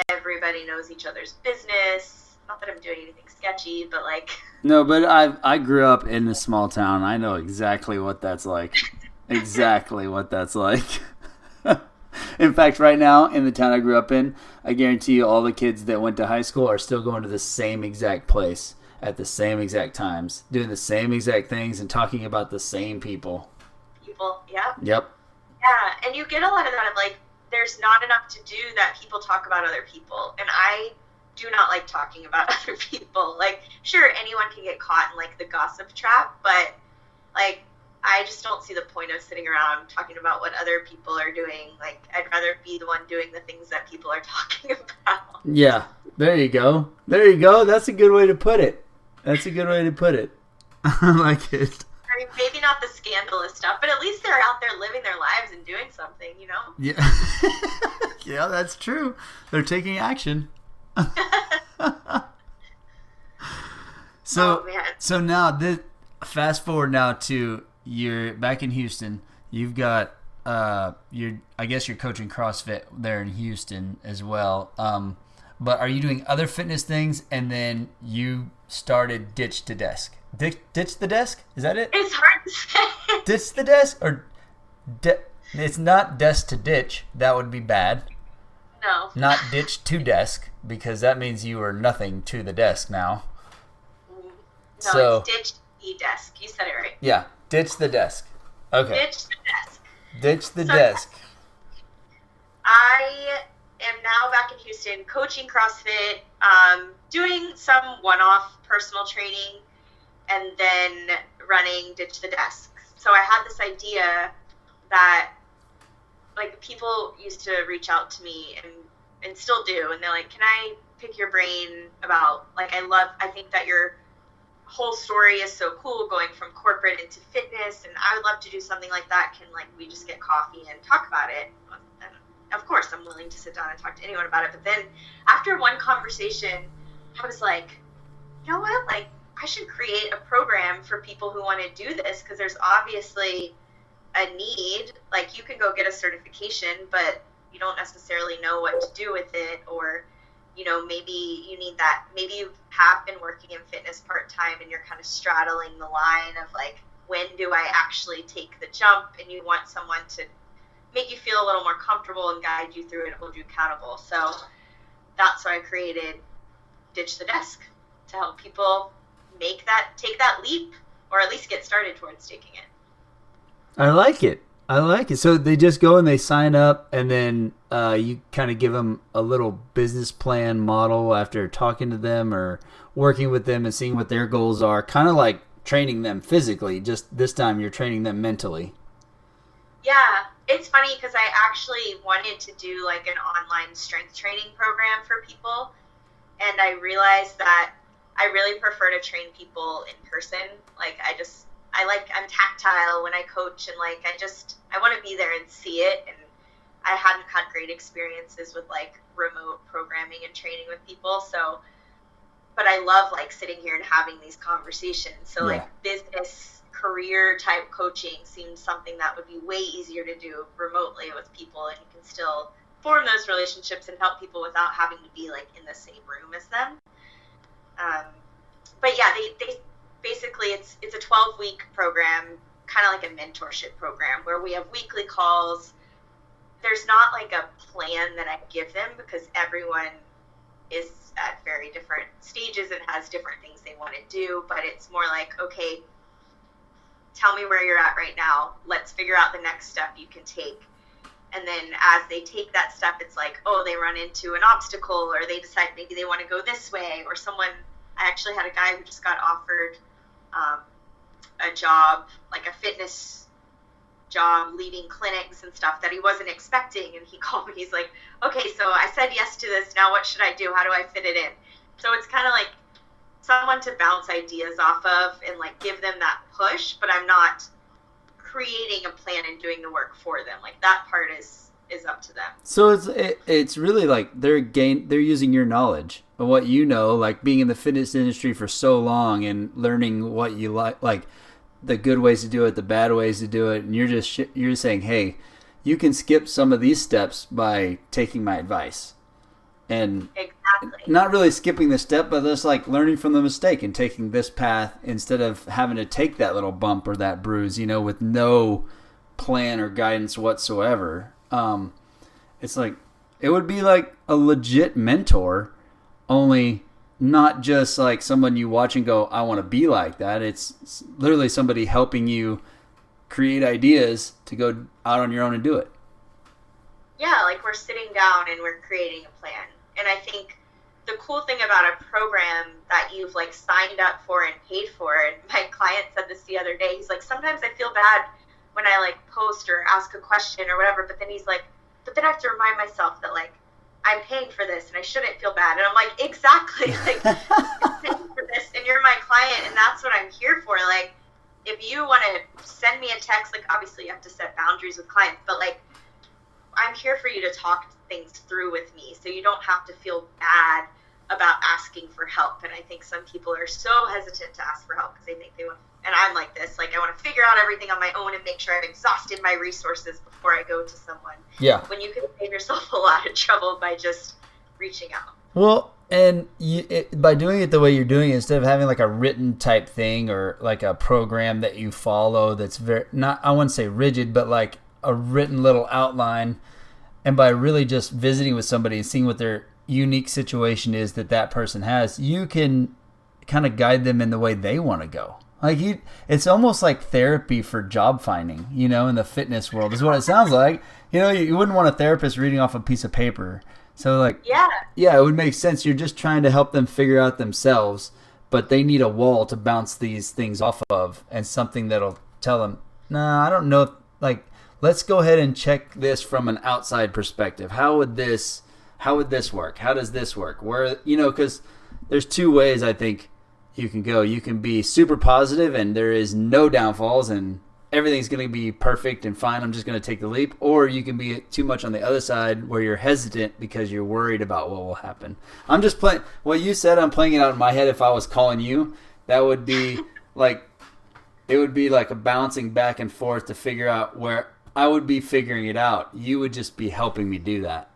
everybody knows each other's business. Not that I'm doing anything sketchy, but like... No, but I grew up in a small town. I know exactly what that's like. Exactly what that's like. In fact, right now, in the town I grew up in, I guarantee you all the kids that went to high school are still going to the same exact place at the same exact times, doing the same exact things and talking about the same people. Yeah. Yep. Yeah, and you get a lot of that of like, there's not enough to do that people talk about other people. And I do not like talking about other people. Like, sure, anyone can get caught in like the gossip trap, but like, I just don't see the point of sitting around talking about what other people are doing. Like, I'd rather be the one doing the things that people are talking about. Yeah, there you go. There you go. That's a good way to put it. That's a good way to put it. I like it. I mean, maybe not the scandalous stuff, but at least they're out there living their lives and doing something, you know? Yeah. Yeah, that's true. They're taking action. So now, fast forward now to... You're back in Houston. You've got I guess you're coaching CrossFit there in Houston as well. But are you doing other fitness things? And then you started Ditch to Desk. Ditch the Desk? Is that it? It's hard to say. Ditch the Desk or it's not desk to ditch. That would be bad. No. Not ditch to desk because that means you are nothing to the desk now. No, it's ditch the desk. You said it right. Yeah. Ditch the desk. Okay. Ditch the desk. Ditch the desk. I am now back in Houston coaching CrossFit, doing some one-off personal training, and then running Ditch the Desk. So I had this idea that, like, people used to reach out to me and still do, and they're like, can I pick your brain about, like, I think that your whole story is so cool going from corporate into fitness, and I would love to do something like that. Can, like, we just get coffee and talk about it? And of course, I'm willing to sit down and talk to anyone about it. But then after one conversation, I was like, you know what? Like, I should create a program for people who want to do this because there's obviously a need. Like, you can go get a certification, but you don't necessarily know what to do with it, or you know, maybe you need that. Maybe you have been working in fitness part-time and you're kind of straddling the line of like, when do I actually take the jump? And you want someone to make you feel a little more comfortable and guide you through it and hold you accountable. So that's why I created Ditch the Desk, to help people take that leap, or at least get started towards taking it. I like it. So they just go and they sign up, and then you kind of give them a little business plan model after talking to them or working with them and seeing what their goals are, kind of like training them physically, just this time you're training them mentally. Yeah, it's funny because I actually wanted to do like an online strength training program for people, and I realized that I really prefer to train people in person. Like I'm tactile when I coach, and like I want to be there and see it. And I hadn't had great experiences with like remote programming and training with people. So, but I love like sitting here and having these conversations. So like business career type coaching seems something that would be way easier to do remotely with people, and you can still form those relationships and help people without having to be like in the same room as them. But yeah, they basically it's a 12-week program, kind of like a mentorship program where we have weekly calls. There's not like a plan that I give them because everyone is at very different stages and has different things they want to do, but it's more like, okay, tell me where you're at right now. Let's figure out the next step you can take. And then as they take that step, it's like, oh, they run into an obstacle, or they decide maybe they want to go this way, or I actually had a guy who just got offered a job, like a fitness job, leading clinics and stuff that he wasn't expecting. And he called me, he's like, okay, so I said yes to this. Now what should I do? How do I fit it in? So it's kind of like someone to bounce ideas off of and like give them that push, but I'm not creating a plan and doing the work for them. Like that part is up to them. So it's really like they're using your knowledge of what you know, like being in the fitness industry for so long and learning what you like the good ways to do it, the bad ways to do it, and you're saying, hey, you can skip some of these steps by taking my advice. And exactly. Not really skipping the step, but just like learning from the mistake and taking this path instead of having to take that little bump or that bruise, with no plan or guidance whatsoever. It's like, it would be like a legit mentor, only not just like someone you watch and go, I want to be like that. It's literally somebody helping you create ideas to go out on your own and do it. Yeah, like we're sitting down and we're creating a plan. And I think the cool thing about a program that you've like signed up for and paid for, and my client said this the other day, he's like, sometimes I feel bad when I like post or ask a question or whatever, but then he's like, but then I have to remind myself that like I'm paying for this and I shouldn't feel bad. And I'm like, exactly, like you're paying for this and you're my client and that's what I'm here for. Like if you want to send me a text, like obviously you have to set boundaries with clients, but like I'm here for you to talk things through with me, so you don't have to feel bad about asking for help. And I think some people are so hesitant to ask for help because they think they want, and I'm like this, like I want to figure out everything on my own and make sure I've exhausted my resources before I go to someone. Yeah. When you can save yourself a lot of trouble by just reaching out. Well, and by doing it the way you're doing it, instead of having like a written type thing or like a program that you follow that's very, not, I wouldn't say rigid, but like a written little outline, and by really just visiting with somebody and seeing what their unique situation is that person has, you can kind of guide them in the way they want to go. Like it's almost like therapy for job finding, in the fitness world is what it sounds like. You wouldn't want a therapist reading off a piece of paper. So like, yeah, it would make sense. You're just trying to help them figure out themselves, but they need a wall to bounce these things off of and something that'll tell them, nah, I don't know. Like, let's go ahead and check this from an outside perspective. How would this work? How does this work? Where, because there's two ways I think you can go. You can be super positive and there is no downfalls and everything's going to be perfect and fine. I'm just going to take the leap. Or you can be too much on the other side where you're hesitant because you're worried about what will happen. I'm just playing what you said. I'm playing it out in my head. If I was calling you, that would be like, it would be like a bouncing back and forth to figure out where I would be figuring it out. You would just be helping me do that.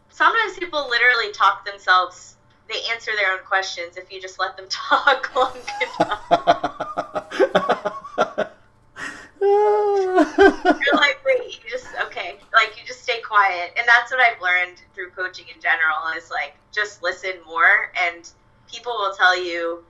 Sometimes people literally talk themselves. They answer their own questions if you just let them talk long enough. You're like, wait, you just stay quiet. And that's what I've learned through coaching in general is like, just listen more and people will tell you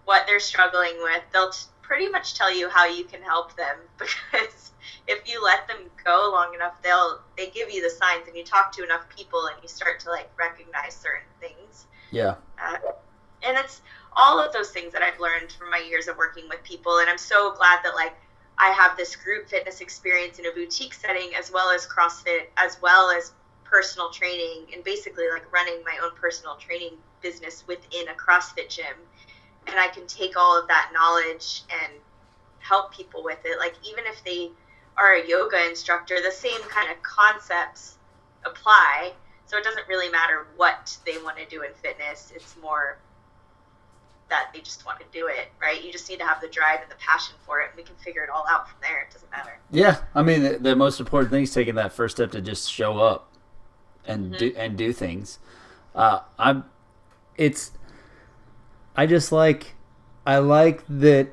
what they're struggling with. They'll pretty much tell you how you can help them, because if you let them go long enough, they give you the signs, and you talk to enough people and you start to like recognize certain things. Yeah. And it's all of those things that I've learned from my years of working with people. And I'm so glad that like I have this group fitness experience in a boutique setting, as well as CrossFit, as well as personal training, and basically like running my own personal training business within a CrossFit gym. And I can take all of that knowledge and help people with it. Like, even if they are a yoga instructor, the same kind of concepts apply. So it doesn't really matter what they want to do in fitness. It's more that they just want to do it, right? You just need to have the drive and the passion for it, and we can figure it all out from there. It doesn't matter. Yeah, I mean, the most important thing is taking that first step to just show up and do things. I like that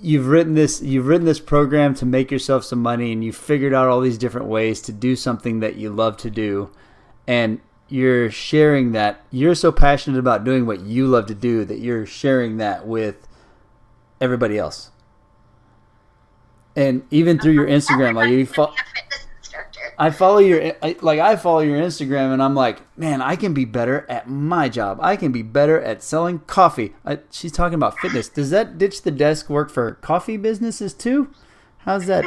you've written this program to make yourself some money, and you've figured out all these different ways to do something that you love to do, and you're sharing that. You're so passionate about doing what you love to do that you're sharing that with everybody else. And even through your Instagram, like I follow your Instagram, and I'm like, man, I can be better at my job. I can be better at selling coffee. She's talking about fitness. Does that ditch the desk work for coffee businesses too? How's that?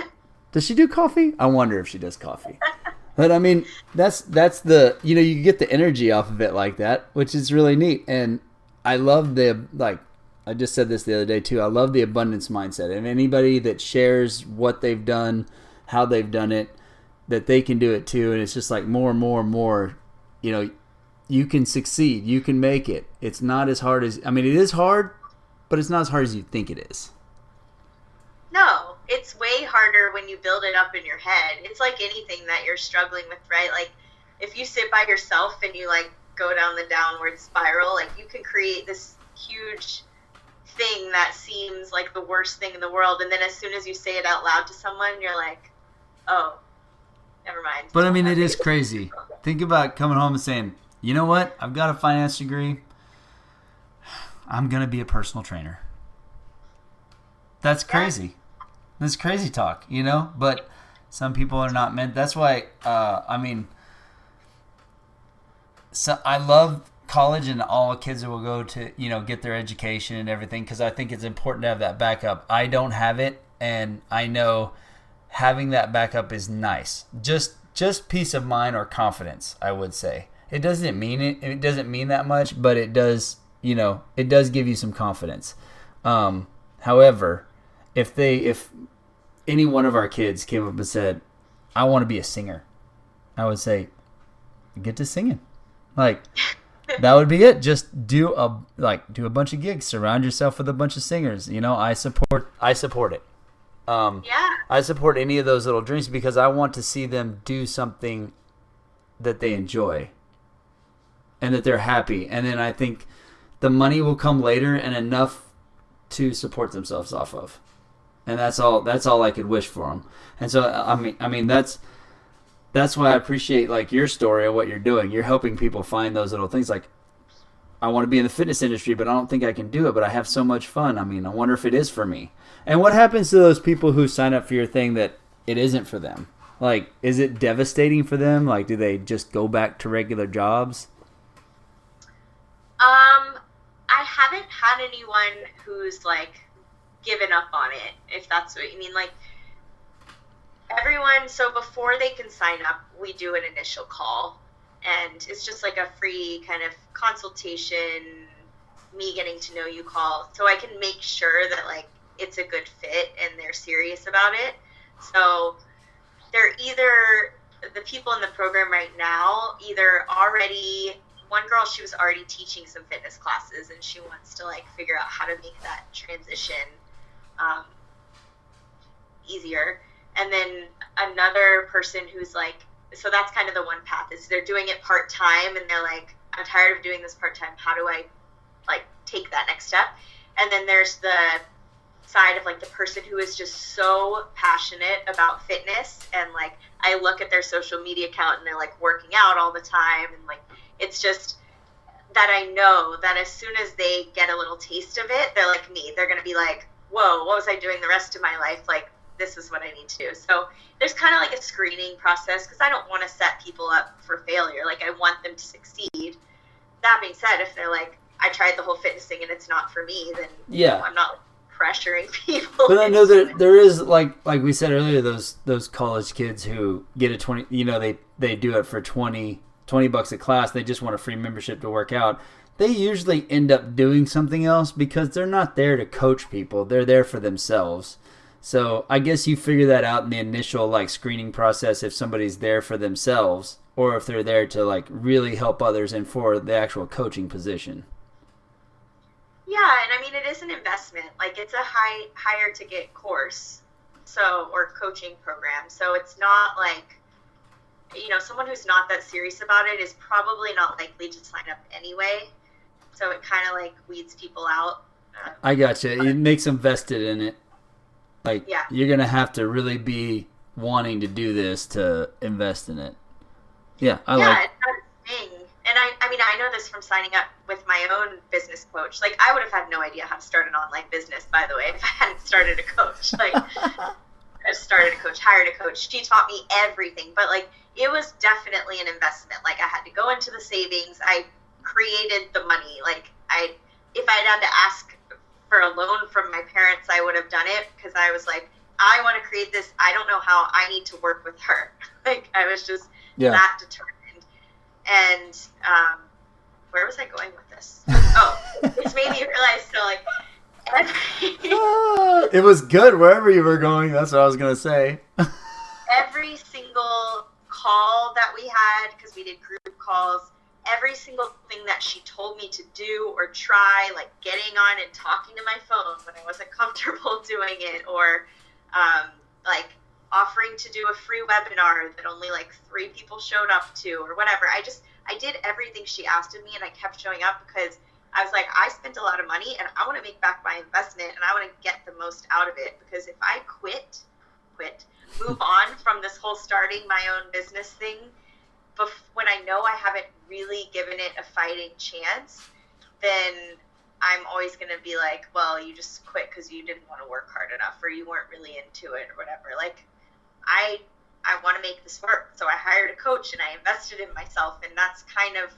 Does she do coffee? I wonder if she does coffee. But I mean, that's the, you get the energy off of it like that, which is really neat. And I love I just said this the other day too. I love the abundance mindset, and anybody that shares what they've done, how they've done it, that they can do it too. And it's just like more and more and more, you can succeed, you can make it. It's not as hard as, it is hard, but it's not as hard as you think it is. No, it's way harder when you build it up in your head. It's like anything that you're struggling with, right? Like, if you sit by yourself and you like go down the downward spiral, like, you can create this huge thing that seems like the worst thing in the world, and then as soon as you say it out loud to someone, you're like, oh, never mind. But it is crazy. Think about coming home and saying, you know what? I've got a finance degree. I'm going to be a personal trainer. That's crazy. Yeah. That's crazy talk, But some people are not meant. That's why, so I love college and all kids that will go to, get their education and everything, because I think it's important to have that backup. I don't have it, and I know having that backup is nice. Just peace of mind or confidence, I would say. It doesn't mean it. It doesn't mean that much, but it does. It does give you some confidence. However, if any one of our kids came up and said, "I want to be a singer," I would say, "Get to singing." Like, that would be it. Just do a bunch of gigs. Surround yourself with a bunch of singers. I support it. I support any of those little dreams, because I want to see them do something that they enjoy and that they're happy. And then I think the money will come later, and enough to support themselves off of. And that's all I could wish for them. And so, I mean, that's why I appreciate like your story of what you're doing. You're helping people find those little things. Like, I want to be in the fitness industry, but I don't think I can do it, but I have so much fun. I wonder if it is for me. And what happens to those people who sign up for your thing that it isn't for them? Like, is it devastating for them? Like, do they just go back to regular jobs? I haven't had anyone who's like given up on it, if that's what you mean. Like, everyone, so before they can sign up, we do an initial call, and it's just like a free kind of consultation, me getting to know you call, so I can make sure that like it's a good fit and they're serious about it. So they're either, the people in the program right now, either already, one girl, she was already teaching some fitness classes, and she wants to like figure out how to make that transition easier. And then another person who's like, so that's kind of the one path, is they're doing it part-time, and they're like, I'm tired of doing this part-time. How do I like take that next step? And then there's the side of like the person who is just so passionate about fitness, and like I look at their social media account and they're like working out all the time, and like it's just that I know that as soon as they get a little taste of it, they're like me. They're going to be like, whoa, what was I doing the rest of my life? Like, this is what I need to do. So there's kind of like a screening process, because I don't want to set people up for failure. Like, I want them to succeed. That being said, if they're like, I tried the whole fitness thing and it's not for me, then I'm not pressuring people. But I know that there is, like we said earlier, those college kids who get a 20, they do it for $20 a class. They just want a free membership to work out. They usually end up doing something else because they're not there to coach people. They're there for themselves. So I guess you figure that out in the initial like screening process if somebody's there for themselves or if they're there to like really help others and for the actual coaching position. Yeah, and I mean it is an investment. Like it's a hire to get course, or coaching program. So it's not like, someone who's not that serious about it is probably not likely to sign up anyway. So it kind of like weeds people out. I gotcha. It makes them vested in it. Like, yeah. You're going to have to really be wanting to do this to invest in it. Yeah, it's not a thing. And I know this from signing up with my own business coach. Like, I would have had no idea how to start an online business, by the way, if I hadn't started a coach. Like, I started a coach, hired a coach. She taught me everything. But, like, it was definitely an investment. Like, I had to go into the savings. I created the money. Like, if I had to ask for a loan from my parents, I would have done it because I was like, I want to create this. I don't know how. I need to work with her. Like, I was just that determined. And where was I going with this? Oh, it's made me realize, it was good wherever you were going. That's what I was going to say. Every single call that we had, because we did group calls, every single thing that she told me to do or try, like getting on and talking to my phone when I wasn't comfortable doing it, or like offering to do a free webinar that only like 3 people showed up to, or whatever. I did everything she asked of me, and I kept showing up because I was like, I spent a lot of money and I want to make back my investment and I want to get the most out of it, because if I move on from this whole starting my own business thing, when I know I haven't really given it a fighting chance, then I'm always going to be like, well, you just quit because you didn't want to work hard enough, or you weren't really into it, or whatever. Like, I want to make this work. So I hired a coach and I invested in myself. And that's kind of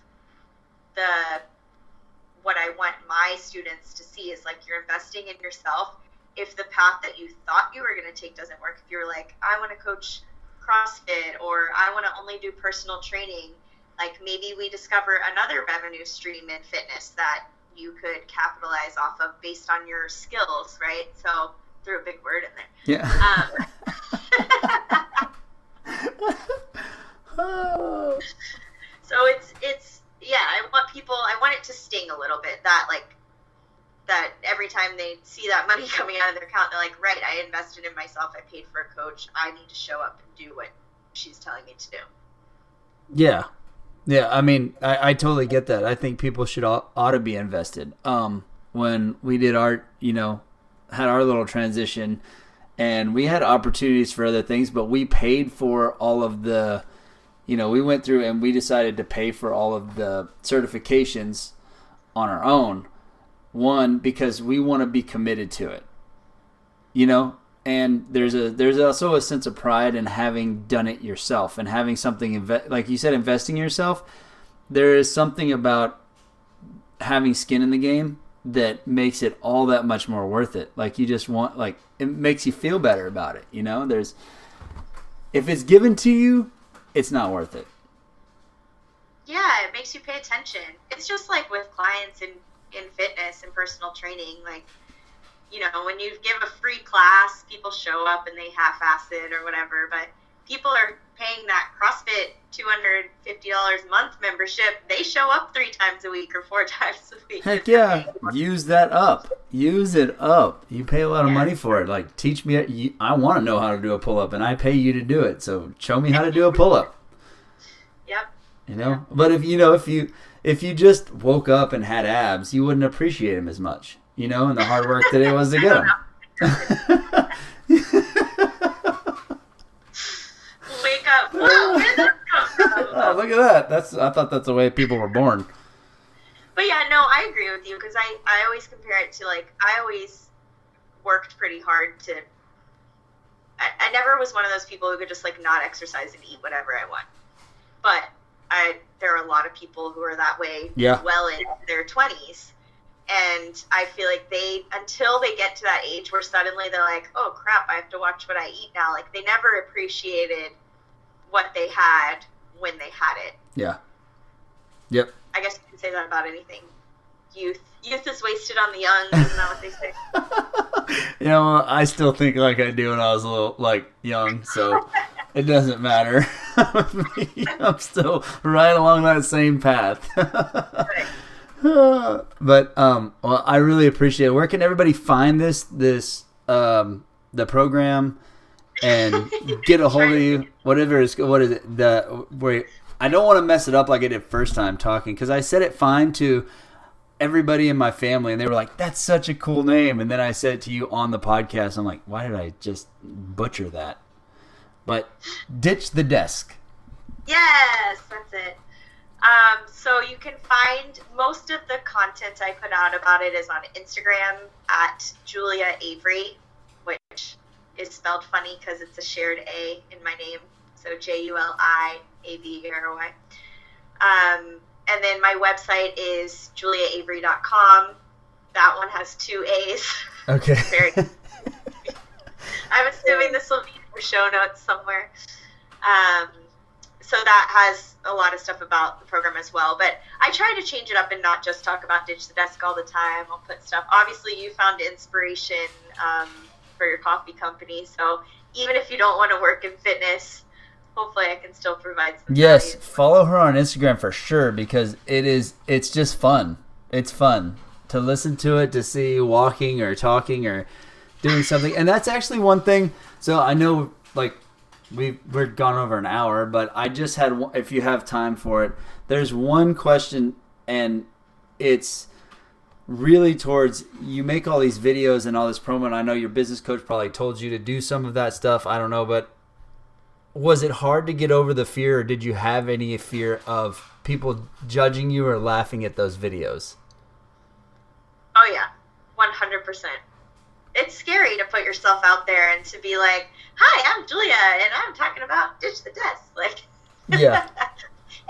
what I want my students to see is like, you're investing in yourself. If the path that you thought you were going to take doesn't work, if you're like, I want to coach CrossFit, or I want to only do personal training, like maybe we discover another revenue stream in fitness that you could capitalize off of based on your skills, right? So threw a big word in there. Yeah. So it's I want it to sting a little bit, that every time they see that money coming out of their account, they're like, right, I invested in myself, I paid for a coach, I need to show up and do what she's telling me to do. Yeah. I mean, I totally get that. I think people ought to be invested. When we did had our little transition, and we had opportunities for other things, but we paid for all of the, we went through and we decided to pay for all of the certifications on our own. One, because we want to be committed to it, and there's also a sense of pride in having done it yourself and having something, like you said, investing in yourself. There is something about having skin in the game that makes it all that much more worth it. Like, you just want, like, it makes you feel better about it. If it's given to you, it's not worth it. Yeah, it makes you pay attention. It's just like with clients in fitness and personal training, like, when you give a free class, people show up and they half-ass it or whatever, but people are paying that CrossFit $250 a month membership. They show up 3 times a week or 4 times a week. Heck yeah. Use that up. Use it up. You pay a lot of money for it. Like, teach me. I want to know how to do a pull-up, and I pay you to do it. So show me how to do a pull-up. Yep. But if you just woke up and had abs, you wouldn't appreciate them as much, and the hard work that it was to get them. Wake up. Whoa, where did that come from? Oh, look at that. I thought that's the way people were born. But yeah, no, I agree with you, because I always compare it to, like, I always worked pretty hard to, I never was one of those people who could just, like, not exercise and eat whatever I want. But there are a lot of people who are that way well into their 20s. And I feel like until they get to that age where suddenly they're like, oh crap, I have to watch what I eat now. Like, they never appreciated what they had when they had it. Yeah. Yep. I guess you can say that about anything. Youth is wasted on the young, isn't that what they say? You know, I still think like I do when I was a little, like, young, so it doesn't matter. I'm still right along that same path. Right. But well, I really appreciate it. Where can everybody find the program and get a hold of you? What is it? I don't want to mess it up like I did first time talking, because I said it fine to everybody in my family, and they were like, "That's such a cool name." And then I said it to you on the podcast. I'm like, why did I just butcher that? But Ditch the Desk. Yes, that's it. So you can find most of the content I put out about it is on Instagram at Julia Avery, which is spelled funny because it's a shared A in my name. So JuliAvery. And then my website is juliaavery.com. That one has 2 A's. Okay. I'm assuming this will be in your show notes somewhere. So that has a lot of stuff about the program as well. But I try to change it up and not just talk about Ditch the Desk all the time. I'll put stuff. Obviously, you found inspiration for your coffee company. So even if you don't want to work in fitness, hopefully I can still provide some Yes, value. follow her on Instagram for sure, because it's just fun. It's fun to listen to it, to see you walking or talking or doing something. And that's actually one thing. So I know, like, we're gone over an hour, but I just had one, if you have time for it, there's one question, and it's really towards, you make all these videos and all this promo, and I know your business coach probably told you to do some of that stuff. I don't know, but was it hard to get over the fear, or did you have any fear of people judging you or laughing at those videos? Oh, yeah, 100%. It's scary to put yourself out there and to be like, hi, I'm Julia, and I'm talking about Ditch the Desk. Like, Yeah.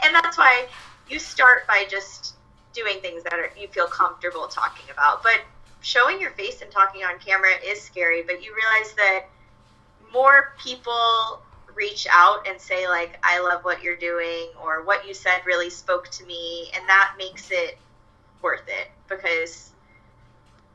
And that's why you start by just doing things that you feel comfortable talking about. But showing your face and talking on camera is scary, but you realize that more people reach out and say, like, I love what you're doing, or what you said really spoke to me, and that makes it worth it. Because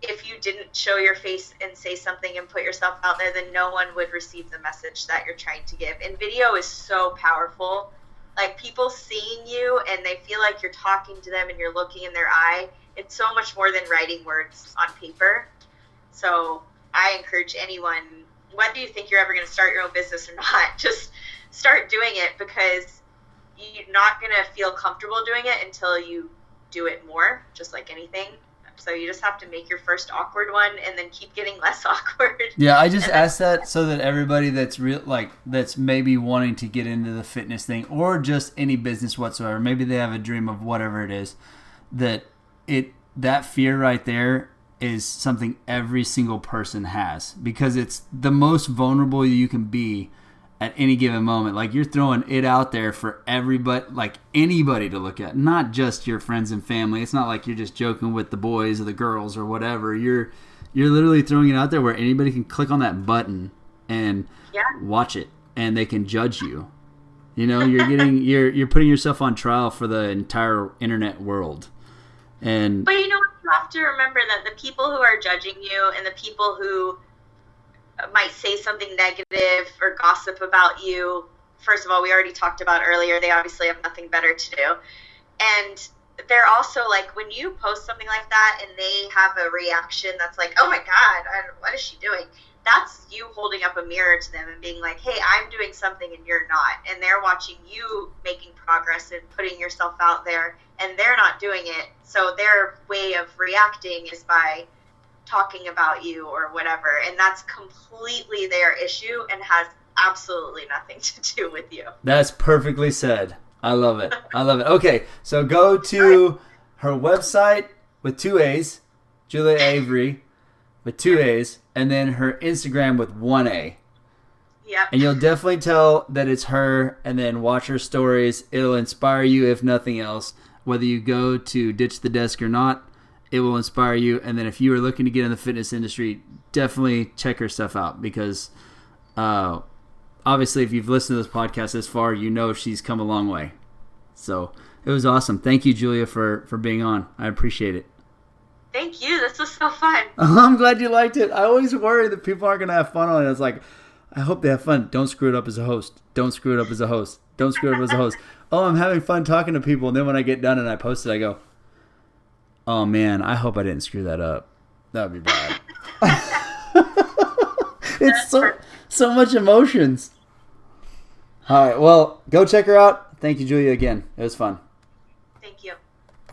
if you didn't show your face and say something and put yourself out there, then no one would receive the message that you're trying to give. And video is so powerful. Like, people seeing you and they feel like you're talking to them and you're looking in their eye. It's so much more than writing words on paper. So I encourage anyone, whether you think you're ever going to start your own business or not, just start doing it, because you're not going to feel comfortable doing it until you do it more, just like anything. So you just have to make your first awkward one and then keep getting less awkward. Yeah, I just asked that so that everybody that's that's maybe wanting to get into the fitness thing, or just any business whatsoever, maybe they have a dream of whatever it is, that fear right there is something every single person has, because it's the most vulnerable you can be at any given moment. Like, you're throwing it out there for everybody, like anybody to look at, not just your friends and family. It's not like you're just joking with the boys or the girls or whatever. You're literally throwing it out there where anybody can click on that button and watch it, and they can judge you. You know, you're putting yourself on trial for the entire internet world. But you know, you have to remember that the people who are judging you and the people who might say something negative or gossip about you, first of all, we already talked about earlier, they obviously have nothing better to do. And they're also like, when you post something like that and they have a reaction that's like, oh my God, what is she doing? That's you holding up a mirror to them and being like, hey, I'm doing something and you're not. And they're watching you making progress and putting yourself out there, and they're not doing it. So their way of reacting is by talking about you or whatever, and that's completely their issue and has absolutely nothing to do with you. That's perfectly said. I love it. I love it. Okay, so go to her website with 2 A's, Julia Avery with 2 A's, and then her Instagram with 1 A. Yep. And you'll definitely tell that it's her, and then watch her stories. It'll inspire you, if nothing else, whether you go to Ditch the Desk or not. it will inspire you. And then if you are looking to get in the fitness industry, definitely check her stuff out because obviously if you've listened to this podcast this far, you know she's come a long way. So it was awesome. Thank you, Julia, for being on. I appreciate it. Thank you. This was so fun. I'm glad you liked it. I always worry that people aren't going to have fun on it. It's like, I hope they have fun. Don't screw it up as a host. Don't screw it up as a host. Don't screw it up as a host. Oh, I'm having fun talking to people. And then when I get done and I post it, I go, oh, man, I hope I didn't screw that up. That would be bad. It's so much emotions. All right, well, go check her out. Thank you, Julia, again. It was fun.